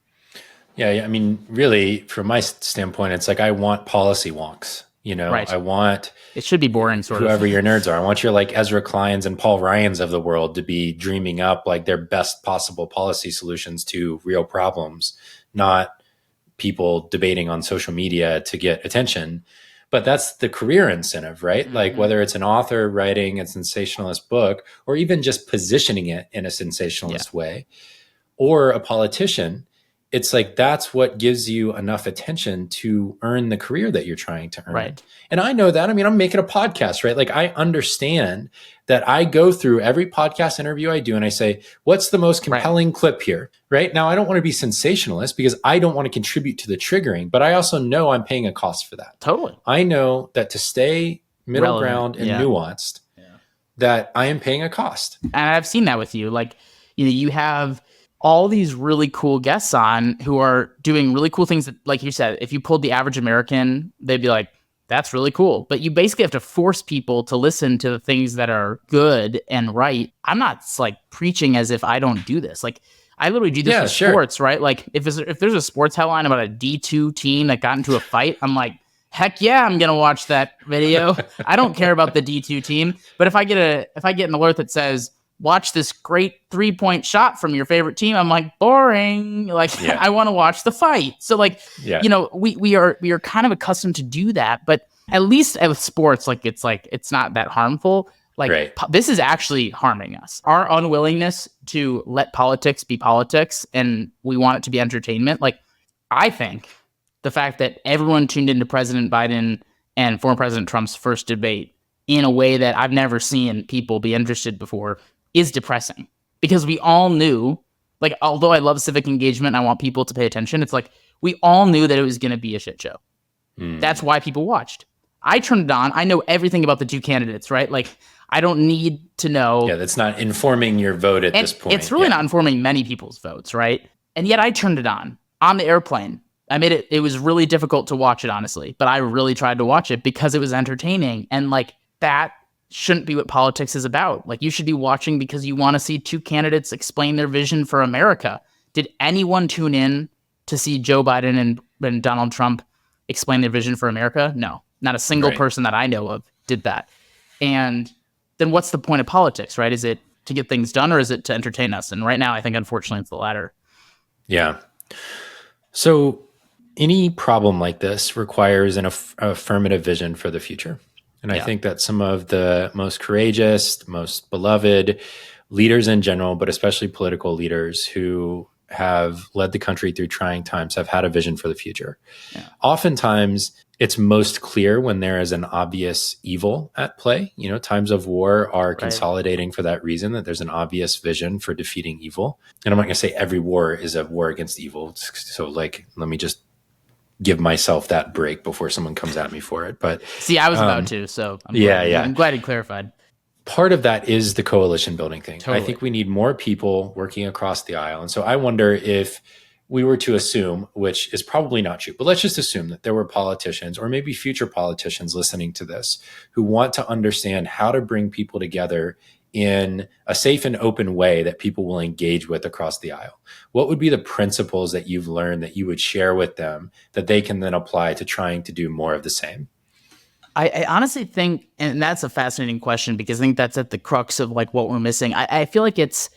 Yeah, I mean, really, from my standpoint, it's like I want policy wonks. You know, I want it should be boring, sort whoever your nerds are. I want your like Ezra Kleins and Paul Ryans of the world to be dreaming up like their best possible policy solutions to real problems, not people debating on social media to get attention. But that's the career incentive, right? Mm-hmm. Like whether it's an author writing a sensationalist book or even just positioning it in a sensationalist way, or a politician, it's like that's what gives you enough attention to earn the career that you're trying to earn. Right. And I know that. I mean, I'm making a podcast, right? Like I understand that I go through every podcast interview I do and I say, what's the most compelling clip here? Right. Now, I don't want to be sensationalist because I don't want to contribute to the triggering, but I also know I'm paying a cost for that. Totally. I know that to stay middle ground and nuanced, that I am paying a cost. And I've seen that with you. Like, you know, you have all these really cool guests on who are doing really cool things that, like you said, if you pulled the average American, they'd be like, that's really cool. But you basically have to force people to listen to the things that are good and right. I'm not like preaching as if I don't do this. Like I literally do this with sports, right? Like if there's a sports headline about a D2 team that got into a fight, I'm like, heck yeah, I'm gonna watch that video. I don't care about the D2 team. But if I get an alert that says, watch this great 3-point shot from your favorite team, I'm like, boring. Like I want to watch the fight. So like, we are kind of accustomed to do that, but at least with sports, it's not that harmful. Like this is actually harming us. Our unwillingness to let politics be politics and we want it to be entertainment. Like I think the fact that everyone tuned into President Biden and former President Trump's first debate in a way that I've never seen people be interested before is depressing, because we all knew, like, although I love civic engagement and I want people to pay attention, it's like we all knew that it was going to be a shit show. That's why people watched. I turned it on. I know everything about the two candidates, right? Like, I don't need to know. Yeah, that's not informing your vote at this point. It's really not informing many people's votes, right? And yet I turned it on the airplane. I made it was really difficult to watch it, honestly, but I really tried to watch it because it was entertaining. And like that shouldn't be what politics is about. Like you should be watching because you want to see two candidates explain their vision for America. Did anyone tune in to see Joe Biden and Donald Trump explain their vision for America? No, not a single person that I know of did that. And then what's the point of politics, right? Is it to get things done or is it to entertain us? And right now, I think, unfortunately, it's the latter. Yeah. So any problem like this requires an affirmative vision for the future. And I think that some of the most courageous, most beloved leaders in general, but especially political leaders who have led the country through trying times, have had a vision for the future. Yeah. Oftentimes, it's most clear when there is an obvious evil at play. You know, times of war are consolidating for that reason, that there's an obvious vision for defeating evil. And I'm not going to say every war is a war against evil. So like, let me just give myself that break before someone comes at me for it. But see, I was about to, so I'm glad you clarified. Part of that is the coalition building thing. Totally. I think we need more people working across the aisle. And so I wonder if we were to assume, which is probably not true, but let's just assume that there were politicians or maybe future politicians listening to this who want to understand how to bring people together in a safe and open way that people will engage with across the aisle. What would be the principles that you've learned that you would share with them that they can then apply to trying to do more of the same? I honestly think, and that's a fascinating question because I think that's at the crux of like what we're missing. I feel like it's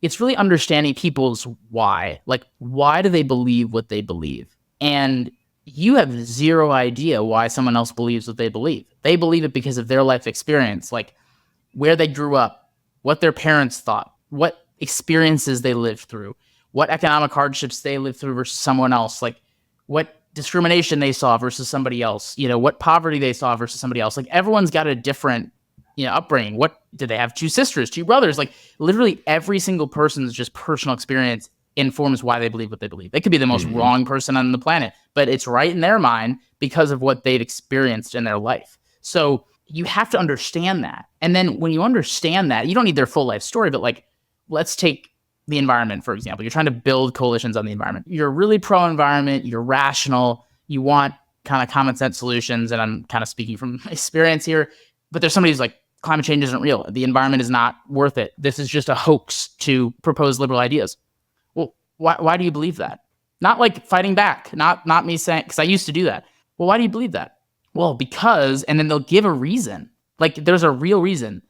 really understanding people's why. Like, why do they believe what they believe? And you have zero idea why someone else believes what they believe. They believe it because of their life experience, like where they grew up, what their parents thought, what experiences they lived through, what economic hardships they lived through versus someone else, like what discrimination they saw versus somebody else, what poverty they saw versus somebody else. Like everyone's got a different, upbringing. What did they have? 2 sisters, 2 brothers? Like literally every single person's just personal experience informs why they believe what they believe. They could be the most wrong person on the planet, but it's right in their mind because of what they've experienced in their life. So you have to understand that. And then when you understand that, you don't need their full life story, but like, let's take the environment, for example. You're trying to build coalitions on the environment. You're really pro-environment. You're rational. You want kind of common sense solutions. And I'm kind of speaking from experience here, but there's somebody who's like, climate change isn't real. The environment is not worth it. This is just a hoax to propose liberal ideas. Well, why do you believe that? Not like fighting back, not me saying, because I used to do that. Well, why do you believe that? Well, because, and then they'll give a reason. Like there's a real reason.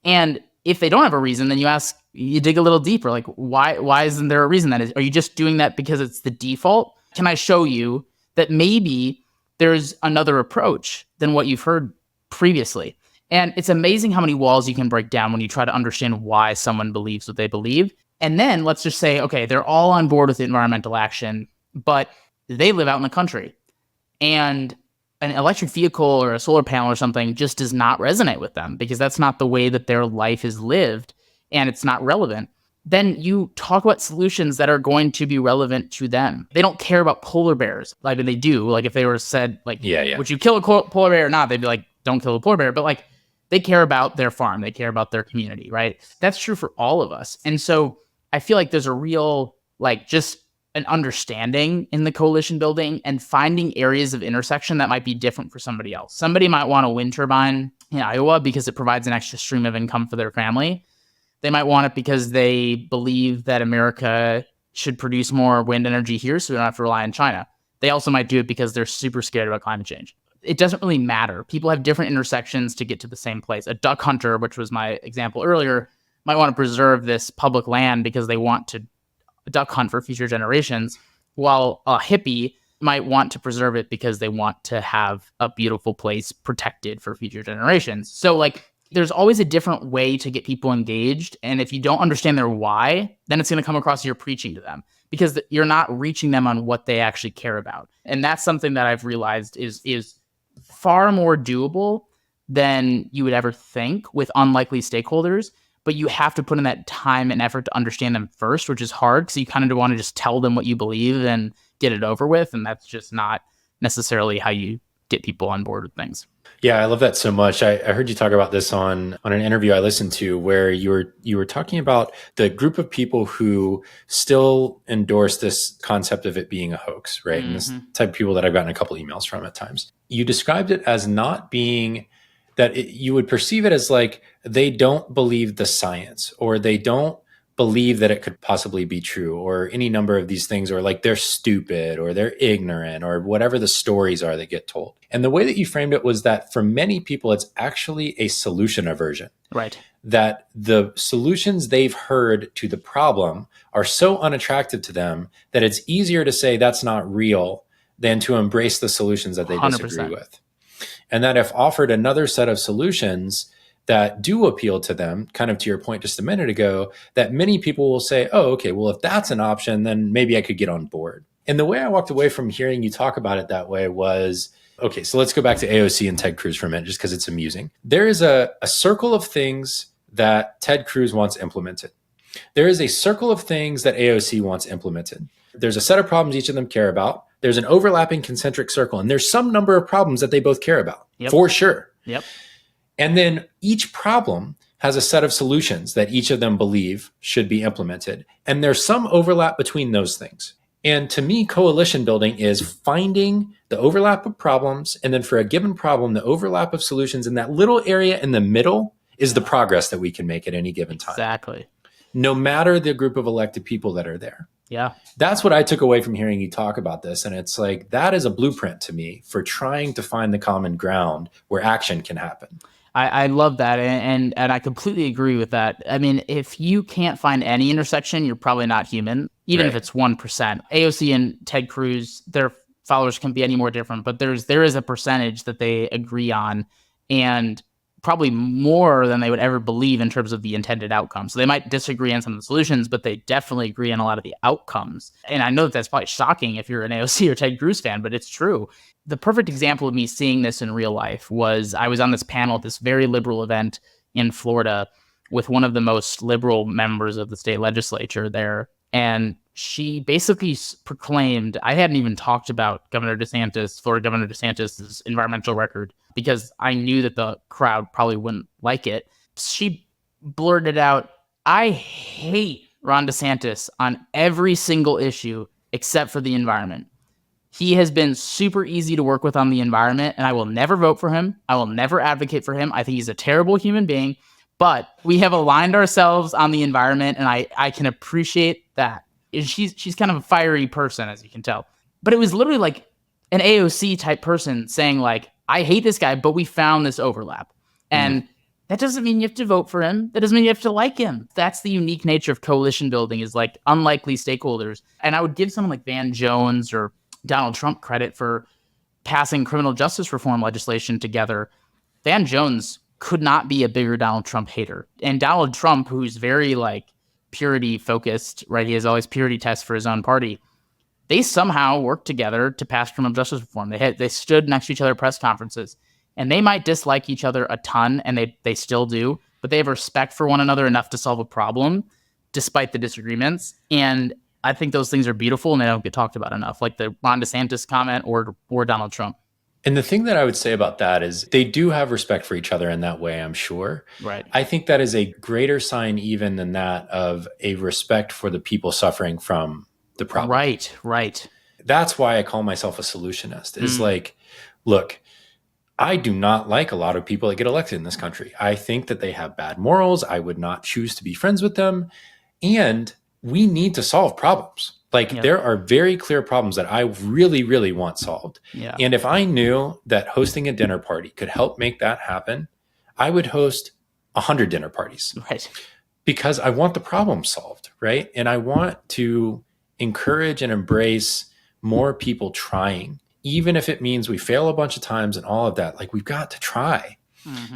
And if they don't have a reason, then you dig a little deeper. Like why isn't there a reason? Are you just doing that because it's the default? Can I show you that maybe there's another approach than what you've heard previously? And it's amazing how many walls you can break down when you try to understand why someone believes what they believe. And then let's just say, okay, they're all on board with environmental action, but they live out in the country. And an electric vehicle or a solar panel or something just does not resonate with them because that's not the way that their life is lived and it's not relevant. Then you talk about solutions that are going to be relevant to them. They don't care about polar bears. Like they do. Like if they were said, like, would you kill a polar bear or not? They'd be like, don't kill a polar bear. But like, they care about their farm. They care about their community, right? That's true for all of us. And so I feel like there's a real, like, just an understanding in the coalition building and finding areas of intersection that might be different for somebody else. Somebody might want a wind turbine in Iowa because it provides an extra stream of income for their family. They might want it because they believe that America should produce more wind energy here so we don't have to rely on China. They also might do it because they're super scared about climate change. It doesn't really matter. People have different intersections to get to the same place. A duck hunter, which was my example earlier, might want to preserve this public land because they want to duck hunt for future generations, while a hippie might want to preserve it because they want to have a beautiful place protected for future generations. So like there's always a different way to get people engaged. And if you don't understand their why, then it's going to come across you're preaching to them because you're not reaching them on what they actually care about. And that's something that I've realized is far more doable than you would ever think with unlikely stakeholders. But you have to put in that time and effort to understand them first, which is hard because you kind of want to just tell them what you believe and get it over with. And that's just not necessarily how you get people on board with things. Yeah, I love that so much. I heard you talk about this on an interview I listened to where you were talking about the group of people who still endorse this concept of it being a hoax, right? And this type of people that I've gotten a couple emails from at times. You described it as not being that you would perceive it as like they don't believe the science or they don't believe that it could possibly be true or any number of these things, or like they're stupid or they're ignorant or whatever the stories are that get told. And the way that you framed it was that for many people, it's actually a solution aversion. Right. That the solutions they've heard to the problem are so unattractive to them that it's easier to say that's not real than to embrace the solutions that they disagree 100%. with. And that if offered another set of solutions that do appeal to them, kind of to your point just a minute ago, that many people will say, oh, okay, well, if that's an option, then maybe I could get on board. And the way I walked away from hearing you talk about it that way was, okay, so let's go back to AOC and Ted Cruz for a minute, just because it's amusing. There is a circle of things that Ted Cruz wants implemented. There is a circle of things that AOC wants implemented. There's a set of problems each of them care about. There's an overlapping concentric circle, and there's some number of problems that they both care about, for sure. Yep. And then each problem has a set of solutions that each of them believe should be implemented. And there's some overlap between those things. And to me, coalition building is finding the overlap of problems. And then for a given problem, the overlap of solutions in that little area in the middle is the progress that we can make at any given time. Exactly. No matter the group of elected people that are there. Yeah. That's what I took away from hearing you talk about this. And it's like, that is a blueprint to me for trying to find the common ground where action can happen. I love that. And I completely agree with that. I mean, if you can't find any intersection, you're probably not human, even if it's 1%. AOC and Ted Cruz, their followers can be any more different, but there is a percentage that they agree on, and probably more than they would ever believe in terms of the intended outcome. So they might disagree on some of the solutions, but they definitely agree on a lot of the outcomes. And I know that that's probably shocking if you're an AOC or Ted Cruz fan, but it's true. The perfect example of me seeing this in real life was I was on this panel at this very liberal event in Florida with one of the most liberal members of the state legislature there. And she basically proclaimed, I hadn't even talked about Florida Governor DeSantis' environmental record because I knew that the crowd probably wouldn't like it. She blurted out, I hate Ron DeSantis on every single issue except for the environment. He has been super easy to work with on the environment, and I will never vote for him. I will never advocate for him. I think he's a terrible human being, but we have aligned ourselves on the environment, and I can appreciate that. She's kind of a fiery person, as you can tell. But it was literally like an AOC type person saying like, I hate this guy, but we found this overlap. And that doesn't mean you have to vote for him. That doesn't mean you have to like him. That's the unique nature of coalition building, is like unlikely stakeholders. And I would give someone like Van Jones or Donald Trump credit for passing criminal justice reform legislation together. Van Jones could not be a bigger Donald Trump hater. And Donald Trump, who's very like purity focused, right? He has always purity tests for his own party. They somehow worked together to pass criminal justice reform. They stood next to each other at press conferences, and they might dislike each other a ton, and they still do, but they have respect for one another enough to solve a problem despite the disagreements. And I think those things are beautiful, and they don't get talked about enough, like the Ron DeSantis comment or Donald Trump. And the thing that I would say about that is they do have respect for each other in that way, I'm sure. Right. I think that is a greater sign even than that of a respect for the people suffering from the problem. Right. That's why I call myself a solutionist. Is like, look, I do not like a lot of people that get elected in this country. I think that they have bad morals. I would not choose to be friends with them. And we need to solve problems. Like there are very clear problems that I really, really want solved. Yeah. And if I knew that hosting a dinner party could help make that happen, I would host 100 dinner parties. Right. Because I want the problem solved, right? And I want to encourage and embrace more people trying, even if it means we fail a bunch of times and all of that. Like we've got to try.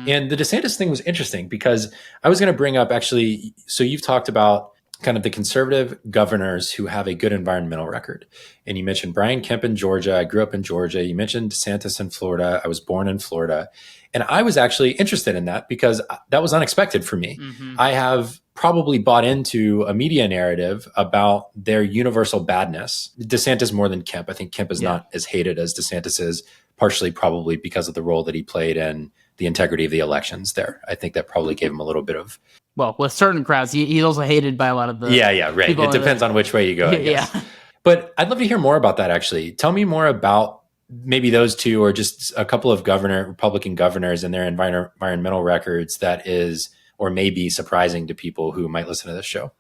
And the DeSantis thing was interesting because I was going to bring up actually, so you've talked about kind of the conservative governors who have a good environmental record. And you mentioned Brian Kemp in Georgia. I grew up in Georgia. You mentioned DeSantis in Florida. I was born in Florida. And I was actually interested in that because that was unexpected for me. I have probably bought into a media narrative about their universal badness. DeSantis more than Kemp. I think Kemp is not as hated as DeSantis is, partially probably because of the role that he played in the integrity of the elections there. I think that probably gave him a little bit of... Well, with certain crowds, he's also hated by a lot of the right. It depends on which way you go, I guess. But I'd love to hear more about that, actually. Tell me more about maybe those two or just a couple of Republican governors and their environmental records that is or may be surprising to people who might listen to this show.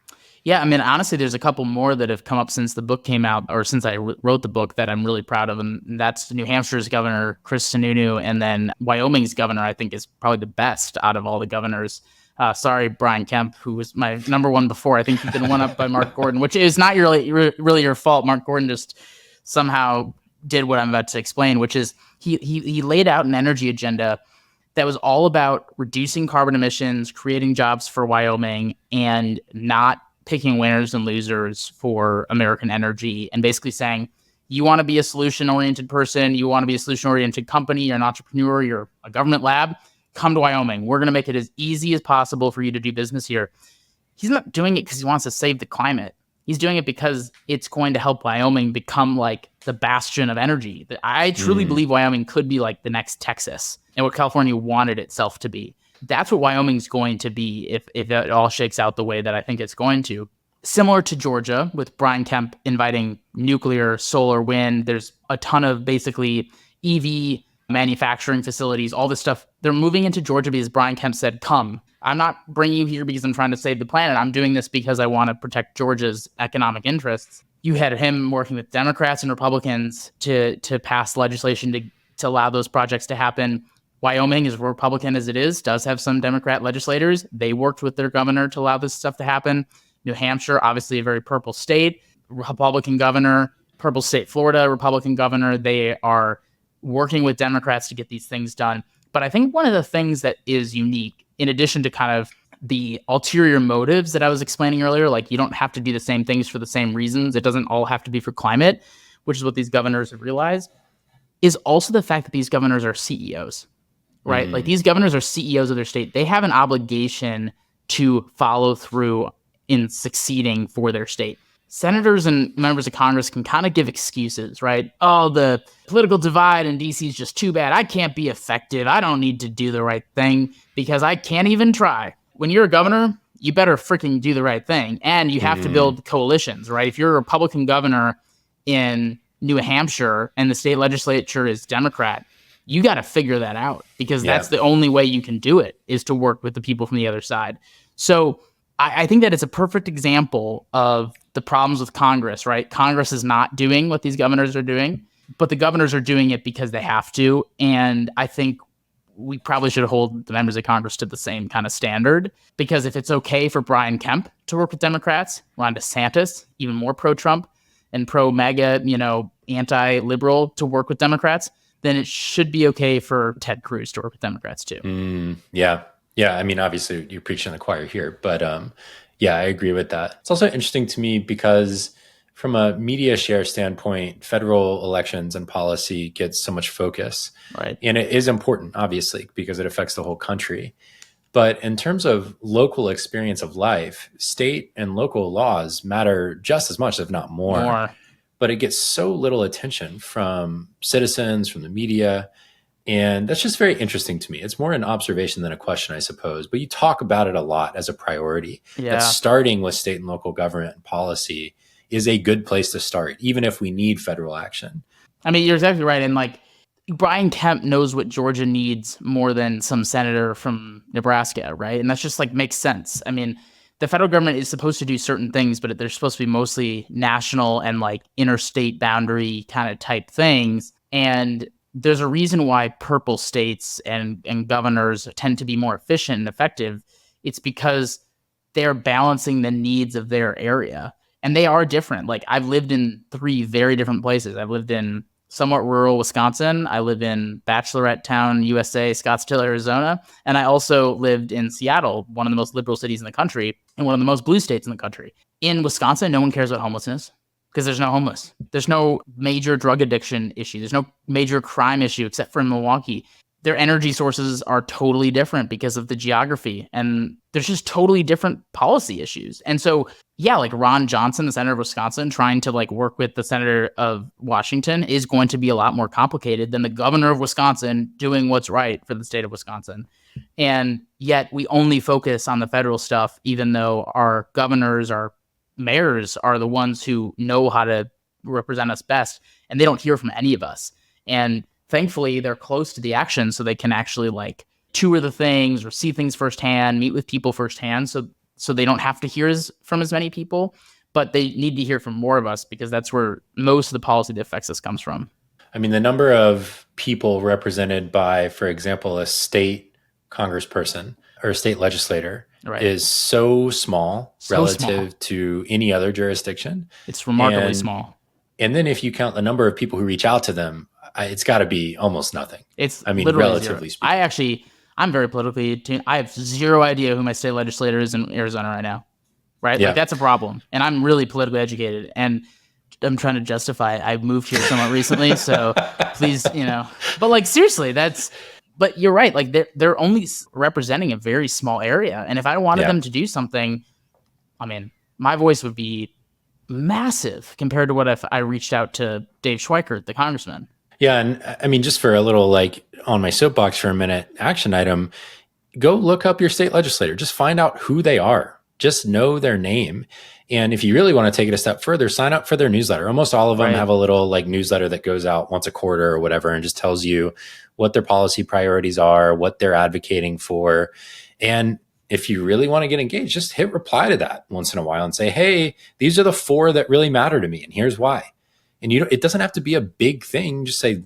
Yeah, I mean, honestly, there's a couple more that have come up since the book came out or since I wrote the book that I'm really proud of. And that's New Hampshire's governor, Chris Sununu, and then Wyoming's governor, I think, is probably the best out of all the governors. Sorry, Brian Kemp, who was my number one before. I think you've been one up by Mark Gordon, which is not really your fault. Mark Gordon just somehow did what I'm about to explain, which is he laid out an energy agenda that was all about reducing carbon emissions, creating jobs for Wyoming, and not picking winners and losers for American energy, and basically saying, you want to be a solution-oriented person, you want to be a solution-oriented company, you're an entrepreneur, you're a government lab, come to Wyoming. We're going to make it as easy as possible for you to do business here. He's not doing it because he wants to save the climate. He's doing it because it's going to help Wyoming become like the bastion of energy. I truly believe Wyoming could be like the next Texas and what California wanted itself to be. That's what Wyoming's going to be if it all shakes out the way that I think it's going to. Similar to Georgia, with Brian Kemp inviting nuclear, solar, wind, there's a ton of basically EV manufacturing facilities, all this stuff. They're moving into Georgia because Brian Kemp said, come. I'm not bringing you here because I'm trying to save the planet. I'm doing this because I want to protect Georgia's economic interests. You had him working with Democrats and Republicans to pass legislation to allow those projects to happen. Wyoming, as Republican as it is, does have some Democrat legislators. They worked with their governor to allow this stuff to happen. New Hampshire, obviously a very purple state, Republican governor. Purple state, Florida, Republican governor. They are working with Democrats to get these things done. But I think one of the things that is unique, in addition to kind of the ulterior motives that I was explaining earlier, like you don't have to do the same things for the same reasons. It doesn't all have to be for climate, which is what these governors have realized, is also the fact that these governors are CEOs. Right? Like these governors are CEOs of their state. They have an obligation to follow through in succeeding for their state. Senators and members of Congress can kind of give excuses, right? Oh, the political divide in DC is just too bad. I can't be effective. I don't need to do the right thing because I can't even try. When you're a governor, you better freaking do the right thing. And you have to build coalitions, right? If you're a Republican governor in New Hampshire and the state legislature is Democrat, you got to figure that out because that's the only way you can do it is to work with the people from the other side. So I think that it's a perfect example of the problems with Congress, right? Congress is not doing what these governors are doing, but the governors are doing it because they have to. And I think we probably should hold the members of Congress to the same kind of standard, because if it's okay for Brian Kemp to work with Democrats, Ron DeSantis, even more pro-Trump and pro-MAGA, anti-liberal to work with Democrats, then it should be okay for Ted Cruz to work with Democrats too. Yeah. I mean, obviously you're preaching to the choir here, but yeah, I agree with that. It's also interesting to me because from a media share standpoint, federal elections and policy gets so much focus. Right. And it is important, obviously, because it affects the whole country. But in terms of local experience of life, state and local laws matter just as much, if not more. But it gets so little attention from citizens, from the media. And that's just very interesting to me. It's more an observation than a question, I suppose. But you talk about it a lot as a priority. Yeah. That's starting with state and local government and policy is a good place to start, even if we need federal action. I mean, you're exactly right. And like, Brian Kemp knows what Georgia needs more than some senator from Nebraska, right? And that's just like makes sense. I mean, the federal government is supposed to do certain things, but they're supposed to be mostly national and like interstate boundary kind of type things. And there's a reason why purple states and governors tend to be more efficient and effective. It's because they're balancing the needs of their area. And they are different. Like, I've lived in 3 very different places. I've lived in somewhat rural Wisconsin. I live in Bachelorette Town, USA, Scottsdale, Arizona. And I also lived in Seattle, one of the most liberal cities in the country and one of the most blue states in the country. In Wisconsin, no one cares about homelessness because there's no homeless. There's no major drug addiction issue. There's no major crime issue except for in Milwaukee. Their energy sources are totally different because of the geography, and there's just totally different policy issues. And so, yeah, like Ron Johnson, the senator of Wisconsin, trying to like work with the senator of Washington is going to be a lot more complicated than the governor of Wisconsin doing what's right for the state of Wisconsin. And yet we only focus on the federal stuff, even though our governors, our mayors are the ones who know how to represent us best, and they don't hear from any of us. And thankfully, they're close to the action, so they can actually like tour the things or see things firsthand, meet with people firsthand. So they don't have to hear from as many people, but they need to hear from more of us because that's where most of the policy that affects us comes from. I mean, the number of people represented by, for example, a state congressperson or a state legislator is so small relative to any other jurisdiction. It's remarkably small. And then if you count the number of people who reach out to them, it's got to be almost nothing. Relatively speaking. I'm very politically attuned. I have zero idea who my state legislator is in Arizona right now, right? Yeah. Like, that's a problem. And I'm really politically educated. And I'm trying to justify it. I moved here somewhat recently, so please, But like, seriously, but you're right. Like, they're only representing a very small area. And if I wanted them to do something, I mean, my voice would be massive compared to what if I reached out to Dave Schweikert, the congressman. Yeah. And I mean, just for a little, like, on my soapbox for a minute, action item, go look up your state legislator. Just find out who they are. Just know their name. And if you really want to take it a step further, sign up for their newsletter. Almost all of them have a little like newsletter that goes out once a quarter or whatever and just tells you what their policy priorities are, what they're advocating for. And if you really want to get engaged, just hit reply to that once in a while and say, hey, these are the 4 that really matter to me, and here's why. And it doesn't have to be a big thing. Just say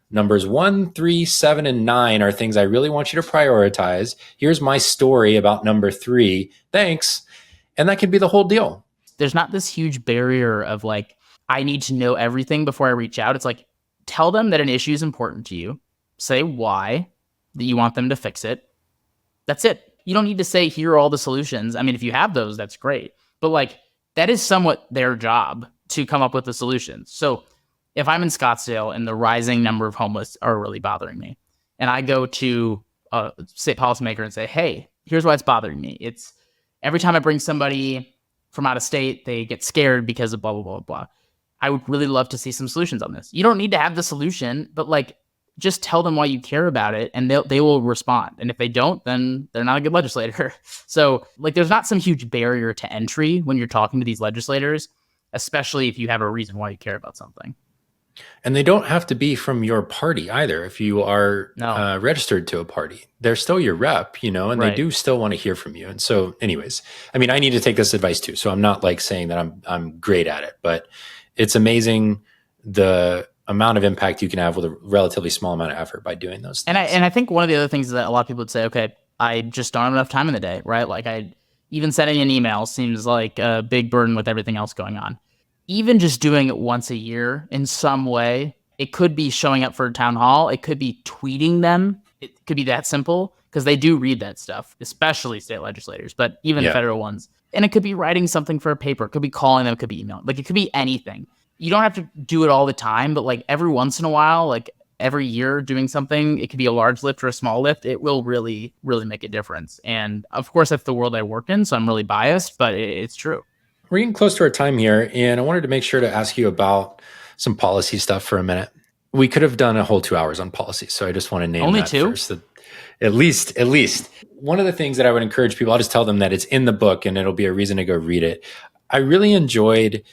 numbers 1, 3, 7, and 9 are things I really want you to prioritize. Here's my story about number 3. Thanks. And that could be the whole deal. There's not this huge barrier of like, I need to know everything before I reach out. It's like, tell them that an issue is important to you. Say why, that you want them to fix it. That's it. You don't need to say, here are all the solutions. I mean, if you have those, that's great. But like, that is somewhat their job to come up with the solutions. So if I'm in Scottsdale and the rising number of homeless are really bothering me, and I go to a state policymaker and say, hey, here's why it's bothering me. It's every time I bring somebody from out of state, they get scared because of blah, blah, blah, blah. I would really love to see some solutions on this. You don't need to have the solution, but like, just tell them why you care about it, and they will respond. And if they don't, then they're not a good legislator. So like, there's not some huge barrier to entry when you're talking to these legislators, especially if you have a reason why you care about something. And they don't have to be from your party either. If you are registered to a party, they're still your rep, and they do still want to hear from you. And so anyways, I mean, I need to take this advice too. So I'm not like saying that I'm great at it, but it's amazing the amount of impact you can have with a relatively small amount of effort by doing those things. And I think one of the other things is that a lot of people would say, okay, I just don't have enough time in the day, right? Like, even sending an email seems like a big burden with everything else going on. Even just doing it once a year in some way, it could be showing up for a town hall. It could be tweeting them. It could be that simple, because they do read that stuff, especially state legislators, but even federal ones. And it could be writing something for a paper. It could be calling them. It could be emailing. Like, it could be anything. You don't have to do it all the time, but like every once in a while, like every year doing something, it could be a large lift or a small lift. It will really, really make a difference. And of course, that's the world I work in, so I'm really biased, but it's true. We're getting close to our time here, and I wanted to make sure to ask you about some policy stuff for a minute. We could have done a whole 2 hours on policy, so I just want to name only that 2? First. At least. One of the things that I would encourage people, I'll just tell them that it's in the book and it'll be a reason to go read it. I really enjoyed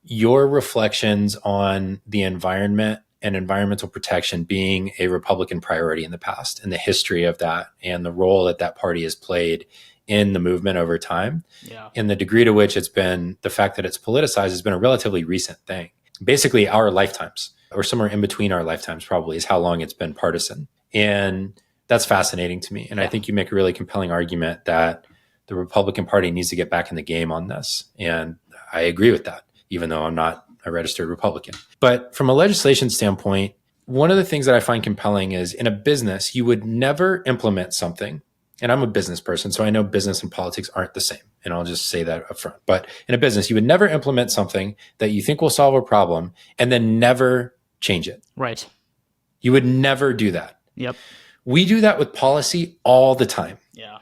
your reflections on the environment and environmental protection being a Republican priority in the past and the history of that and the role that that party has played in the movement over time. Yeah. And the degree to which it's been, the fact that it's politicized has been a relatively recent thing. Basically, our lifetimes, or somewhere in between our lifetimes probably, is how long it's been partisan. And that's fascinating to me. And I think you make a really compelling argument that the Republican Party needs to get back in the game on this. And I agree with that, even though I'm not a registered Republican. But from a legislation standpoint, one of the things that I find compelling is in a business, you would never implement something. And I'm a business person, so I know business and politics aren't the same. And I'll just say that up front. But in a business, you would never implement something that you think will solve a problem and then never change it. Right. You would never do that. Yep. We do that with policy all the time. Yeah.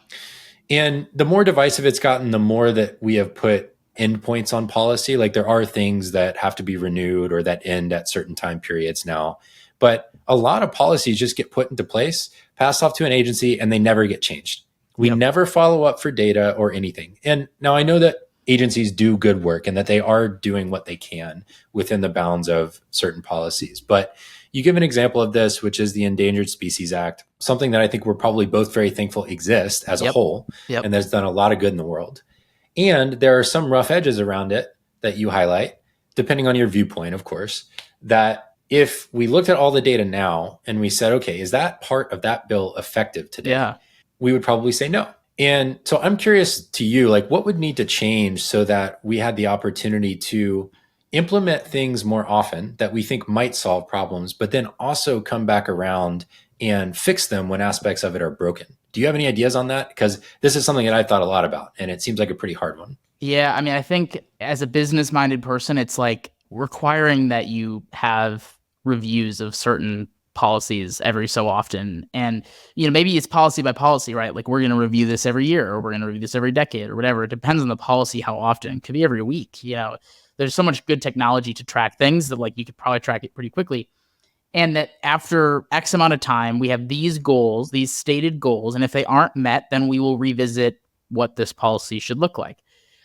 And the more divisive it's gotten, the more that we have put endpoints on policy. Like there are things that have to be renewed or that end at certain time periods now. But a lot of policies just get put into place, passed off to an agency, and they never get changed. We never follow up for data or anything. And now I know that agencies do good work and that they are doing what they can within the bounds of certain policies. But you give an example of this, which is the Endangered Species Act, something that I think we're probably both very thankful exists as a whole, and that's done a lot of good in the world. And there are some rough edges around it that you highlight, depending on your viewpoint, of course, that if we looked at all the data now and we said, okay, is that part of that bill effective today? Yeah. We would probably say no. And so I'm curious to you, like what would need to change so that we had the opportunity to implement things more often that we think might solve problems, but then also come back around and fix them when aspects of it are broken? Do you have any ideas on that? Because this is something that I've thought a lot about, and it seems like a pretty hard one. Yeah. I mean, I think as a business-minded person, it's like requiring that you have reviews of certain policies every so often. And, maybe it's policy by policy, right? Like we're going to review this every year, or we're going to review this every decade or whatever. It depends on the policy, how often. It could be every week. There's so much good technology to track things that like you could probably track it pretty quickly. And that after X amount of time, we have these goals, these stated goals. And if they aren't met, then we will revisit what this policy should look like.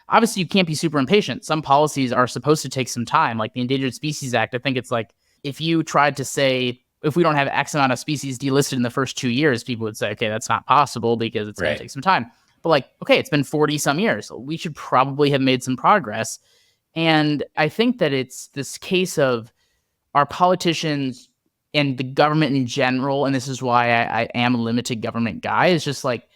Obviously, you can't be super impatient. Some policies are supposed to take some time, like the Endangered Species Act. I think it's like if you tried to say, if we don't have X amount of species delisted in the first 2 years, people would say, okay, that's not possible because it's going to take some time. But like, okay, it's been 40 some years. So we should probably have made some progress. And I think that it's this case of our politicians and the government in general, and this is why I am a limited government guy, is just like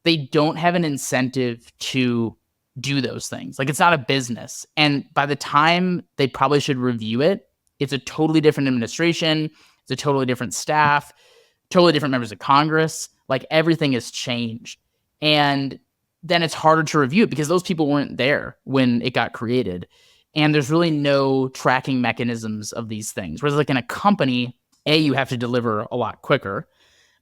they don't have an incentive to do those things. Like it's not a business. And by the time they probably should review it, it's a totally different administration. It's a totally different staff, totally different members of Congress. Like everything has changed. And then it's harder to review it because those people weren't there when it got created. And there's really no tracking mechanisms of these things. Whereas like in a company, A, you have to deliver a lot quicker,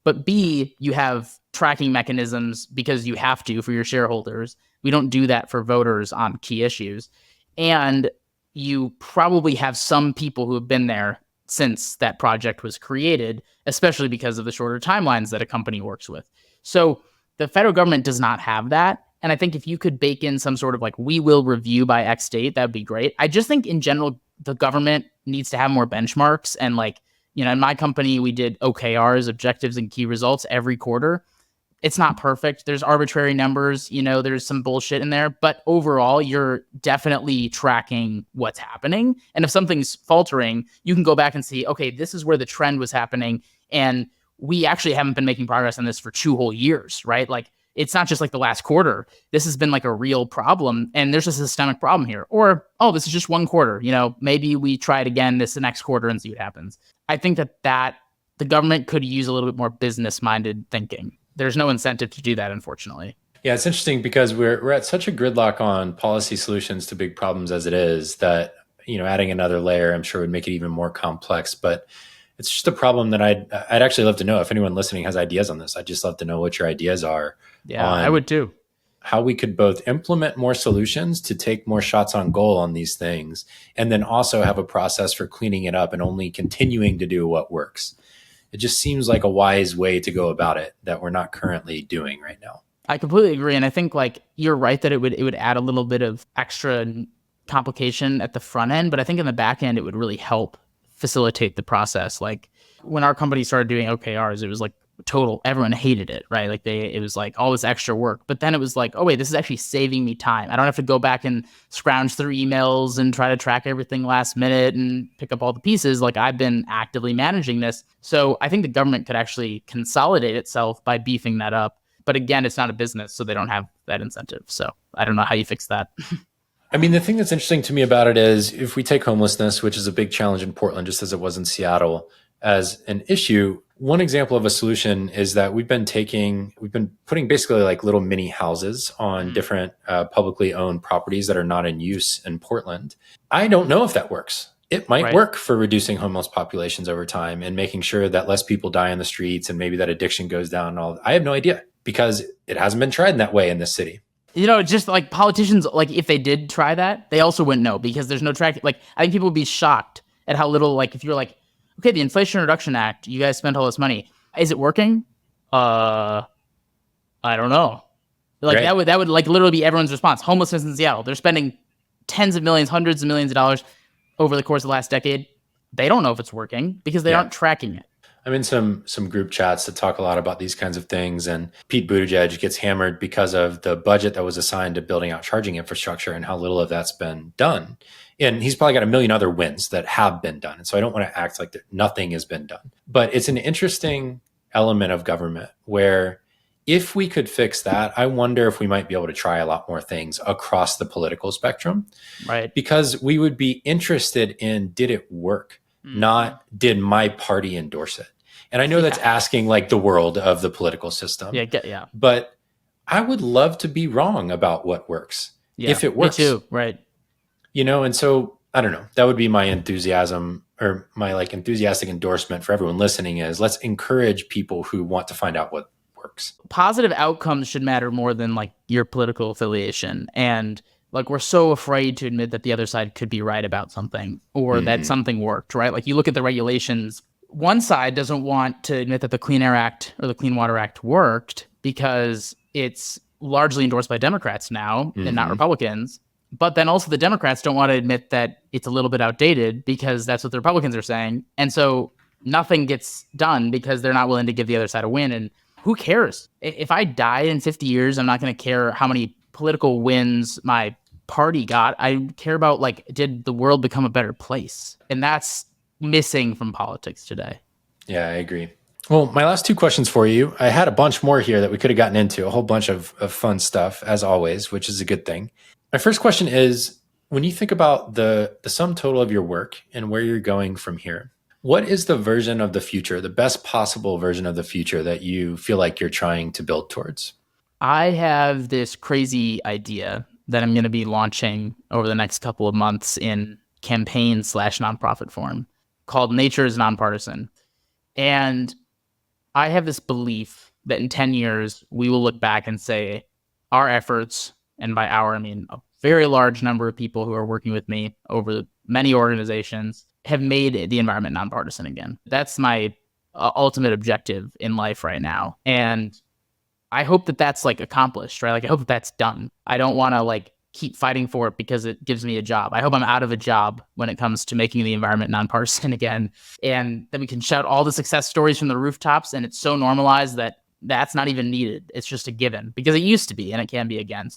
but B, you have tracking mechanisms because you have to for your shareholders. We don't do that for voters on key issues. And you probably have some people who have been there since that project was created, especially because of the shorter timelines that a company works with. So the federal government does not have that. And I think if you could bake in some sort of like, we will review by X date, that would be great. I just think in general, the government needs to have more benchmarks. And like, in my company, we did OKRs, objectives and key results, every quarter. It's not perfect. There's arbitrary numbers, there's some bullshit in there, but overall, you're definitely tracking what's happening. And if something's faltering, you can go back and see, okay, this is where the trend was happening. And we actually haven't been making progress on this for 2 whole years, right? Like, it's not just like the last quarter. This has been like a real problem, and there's a systemic problem here. Or, oh, this is just 1 quarter. Maybe we try it again this next quarter and see what happens. I think that the government could use a little bit more business-minded thinking. There's no incentive to do that, unfortunately. Yeah, it's interesting because we're at such a gridlock on policy solutions to big problems as it is that, adding another layer, I'm sure would make it even more complex. But it's just a problem that I'd actually love to know if anyone listening has ideas on this. I'd just love to know what your ideas are. Yeah, I would too. How we could both implement more solutions to take more shots on goal on these things, and then also have a process for cleaning it up and only continuing to do what works. It just seems like a wise way to go about it that we're not currently doing right now. I completely agree. And I think like you're right that it would add a little bit of extra complication at the front end, but I think in the back end, it would really help facilitate the process. Like when our company started doing OKRs, it was like total, everyone hated it, right? Like it was like all this extra work, but then it was like, oh wait, this is actually saving me time. I don't have to go back and scrounge through emails and try to track everything last minute and pick up all the pieces. Like I've been actively managing this. So I think the government could actually consolidate itself by beefing that up. But again, it's not a business, so they don't have that incentive. So I don't know how you fix that. I mean, the thing that's interesting to me about it is if we take homelessness, which is a big challenge in Portland, just as it was in Seattle, as an issue, one example of a solution is that we've been putting basically like little mini houses on different publicly owned properties that are not in use in Portland. I don't know if that works. It might work for reducing homeless populations over time and making sure that less people die in the streets and maybe that addiction goes down and all. I have no idea because it hasn't been tried in that way in this city. You know, just like politicians, like if they did try that, they also wouldn't know because there's no track. Like I think people would be shocked at how little, like if you're like, okay, the Inflation Reduction Act, you guys spent all this money. Is it working? I don't know. Like that would like literally be everyone's response. Homelessness in Seattle, they're spending tens of millions, hundreds of millions of dollars over the course of the last decade. They don't know if it's working because they aren't tracking it. I'm in some group chats that talk a lot about these kinds of things, and Pete Buttigieg gets hammered because of the budget that was assigned to building out charging infrastructure and how little of that's been done. And he's probably got a million other wins that have been done. And so I don't want to act like nothing has been done. But it's an interesting element of government where if we could fix that, I wonder if we might be able to try a lot more things across the political spectrum. Right. Because we would be interested in, did it work? Not did my party endorse it? And I know that's asking like the world of the political system. Yeah. But I would love to be wrong about what works. If it works. Me too. Right. You know, and so I don't know, that would be my enthusiasm or my like enthusiastic endorsement for everyone listening is let's encourage people who want to find out what works. Positive outcomes should matter more than like your political affiliation. And like we're so afraid to admit that the other side could be right about something or that something worked, right? Like you look at the regulations, one side doesn't want to admit that the Clean Air Act or the Clean Water Act worked because it's largely endorsed by Democrats now and not Republicans. But then also the Democrats don't want to admit that it's a little bit outdated because that's what the Republicans are saying. And so nothing gets done because they're not willing to give the other side a win. And who cares? If I die in 50 years, I'm not going to care how many political wins my party got. I care about like, did the world become a better place? And that's missing from politics today. Yeah, I agree. Well, my last two questions for you. I had a bunch more here that we could have gotten into, a whole bunch of fun stuff as always, which is a good thing. My first question is, when you think about the sum total of your work and where you're going from here, what is the version of the future, the best possible version of the future that you feel like you're trying to build towards? I have this crazy idea that I'm going to be launching over the next couple of months in campaign/nonprofit form called Nature is Nonpartisan. And I have this belief that in 10 years, we will look back and say our efforts, and by our, I mean a very large number of people who are working with me over many organizations, have made the environment nonpartisan again. That's my ultimate objective in life right now. And I hope that that's like accomplished, right? Like I hope that that's done. I don't want to like keep fighting for it because it gives me a job. I hope I'm out of a job when it comes to making the environment nonpartisan again. And then we can shout all the success stories from the rooftops and it's so normalized that that's not even needed. It's just a given because it used to be and it can be again. So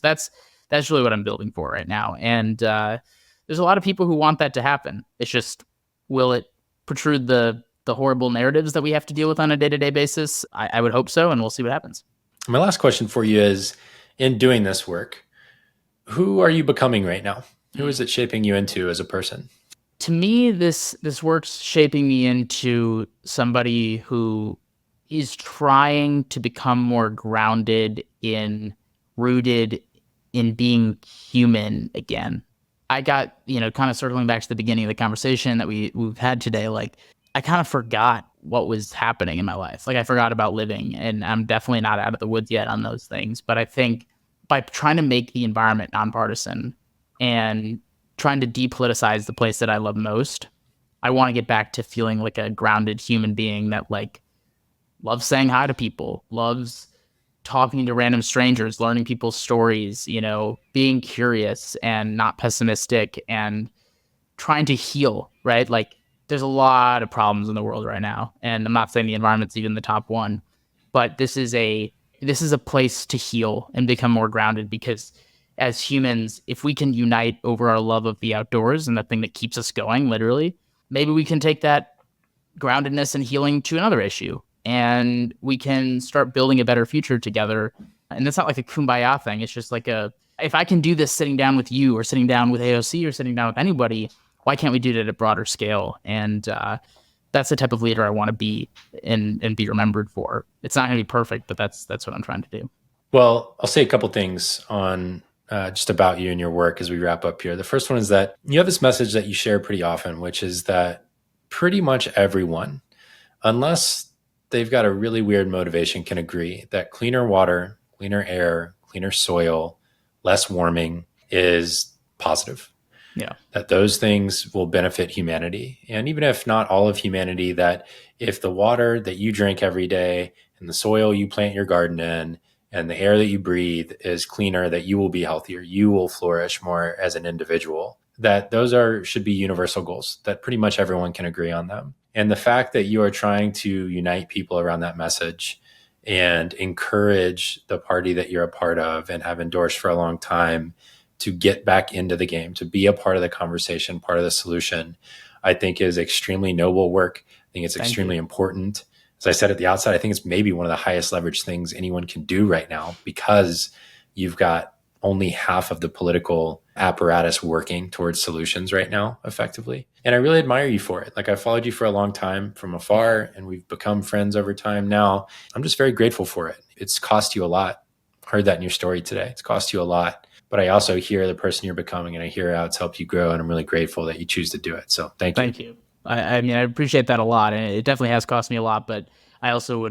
that's really what I'm building for right now. And there's a lot of people who want that to happen. It's just, will it protrude the horrible narratives that we have to deal with on a day-to-day basis? I would hope so, and we'll see what happens. My last question for you is, in doing this work, who are you becoming right now? Who is it shaping you into as a person? To me, this work's shaping me into somebody who is trying to become more grounded rooted in being human again. I got, kind of circling back to the beginning of the conversation that we've had today, like I kind of forgot what was happening in my life. Like I forgot about living, and I'm definitely not out of the woods yet on those things. But I think by trying to make the environment nonpartisan and trying to depoliticize the place that I love most, I want to get back to feeling like a grounded human being that like loves saying hi to people, loves talking to random strangers, learning people's stories, being curious and not pessimistic and trying to heal, right? Like there's a lot of problems in the world right now. And I'm not saying the environment's even the top one, but this is a place to heal and become more grounded, because as humans, if we can unite over our love of the outdoors and the thing that keeps us going, literally, maybe we can take that groundedness and healing to another issue, and we can start building a better future together. And that's not like a kumbaya thing. It's just like if I can do this sitting down with you or sitting down with AOC or sitting down with anybody, why can't we do it at a broader scale? And that's the type of leader I want to be and be remembered for. It's not going to be perfect, but that's what I'm trying to do. Well, I'll say a couple things on just about you and your work as we wrap up here. The first one is that you have this message that you share pretty often, which is that pretty much everyone, unless they've got a really weird motivation, can agree that cleaner water, cleaner air, cleaner soil, less warming is positive. Yeah. That those things will benefit humanity. And even if not all of humanity, that if the water that you drink every day and the soil you plant your garden in and the air that you breathe is cleaner, that you will be healthier, you will flourish more as an individual, that those should be universal goals, that pretty much everyone can agree on them. And the fact that you are trying to unite people around that message and encourage the party that you're a part of and have endorsed for a long time to get back into the game, to be a part of the conversation, part of the solution, I think is extremely noble work. I think it's extremely important. As I said at the outset, I think it's maybe one of the highest leverage things anyone can do right now, because you've got only half of the political apparatus working towards solutions right now effectively. And I really admire you for it. Like, I followed you for a long time from afar and we've become friends over time now. I'm just very grateful for it. It's cost you a lot. I heard that in your story today. It's cost you a lot. But I also hear the person you're becoming, and I hear how it's helped you grow, and I'm really grateful that you choose to do it. So thank you. Thank you. I mean, I appreciate that a lot, and it definitely has cost me a lot, but I also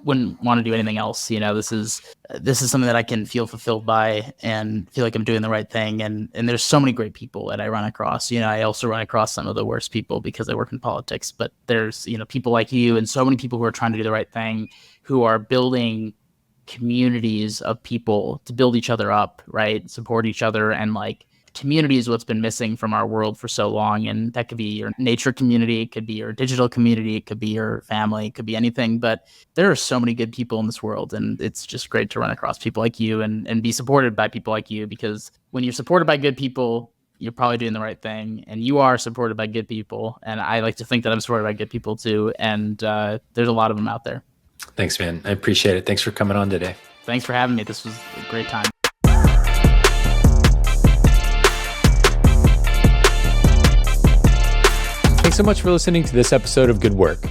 wouldn't want to do anything else. This is something that I can feel fulfilled by and feel like I'm doing the right thing. And there's so many great people that I run across. I also run across some of the worst people because I work in politics, but there's, people like you and so many people who are trying to do the right thing, who are building communities of people to build each other up, right? Support each other. And like, community is what's been missing from our world for so long. And that could be your nature community, it could be your digital community, it could be your family, it could be anything. But there are so many good people in this world. And it's just great to run across people like you and be supported by people like you, because when you're supported by good people, you're probably doing the right thing. And you are supported by good people. And I like to think that I'm supported by good people too. And there's a lot of them out there. Thanks, man. I appreciate it. Thanks for coming on today. Thanks for having me. This was a great time. Thanks so much for listening to this episode of Good Work.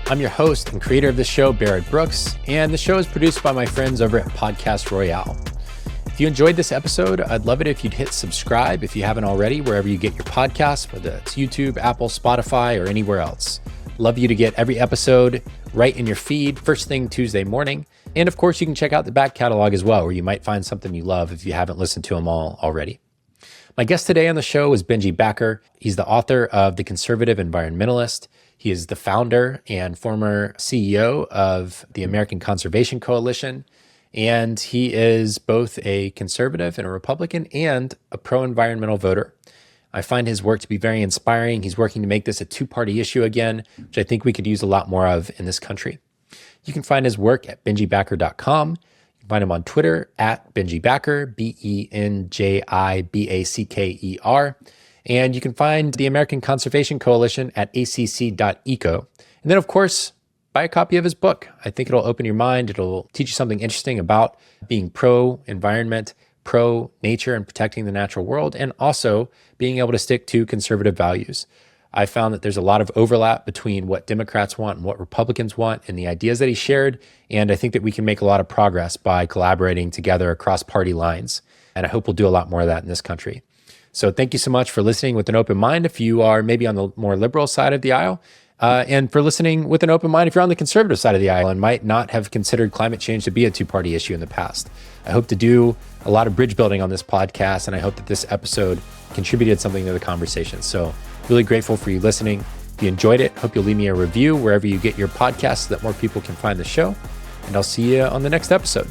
I'm your host and creator of the show, Barrett Brooks, and the show is produced by my friends over at Podcast Royale. If you enjoyed this episode, I'd love it if you'd hit subscribe if you haven't already, wherever you get your podcasts, whether it's YouTube, Apple, Spotify, or anywhere else. Love you to get every episode right in your feed first thing Tuesday morning. And of course, you can check out the back catalog as well, where you might find something you love if you haven't listened to them all already. My guest today on the show is Benji Backer. He's the author of The Conservative Environmentalist. He is the founder and former CEO of the American Conservation Coalition. And he is both a conservative and a Republican and a pro-environmental voter. I find his work to be very inspiring. He's working to make this a two-party issue again, which I think we could use a lot more of in this country. You can find his work at benjibacker.com. You can find him on Twitter at Benji Backer, BenjiBacker. And you can find the American Conservation Coalition at acc.eco. And then, of course, buy a copy of his book. I think it'll open your mind. It'll teach you something interesting about being pro-environment, pro-nature and protecting the natural world, and also being able to stick to conservative values. I found that there's a lot of overlap between what Democrats want and what Republicans want and the ideas that he shared, and I think that we can make a lot of progress by collaborating together across party lines, and I hope we'll do a lot more of that in this country. So thank you so much for listening with an open mind if you are maybe on the more liberal side of the aisle, and for listening with an open mind if you're on the conservative side of the aisle and might not have considered climate change to be a two-party issue in the past. I hope to do a lot of bridge building on this podcast, and I hope that this episode contributed something to the conversation. So really grateful for you listening. If you enjoyed it, hope you'll leave me a review wherever you get your podcasts so that more people can find the show. And I'll see you on the next episode.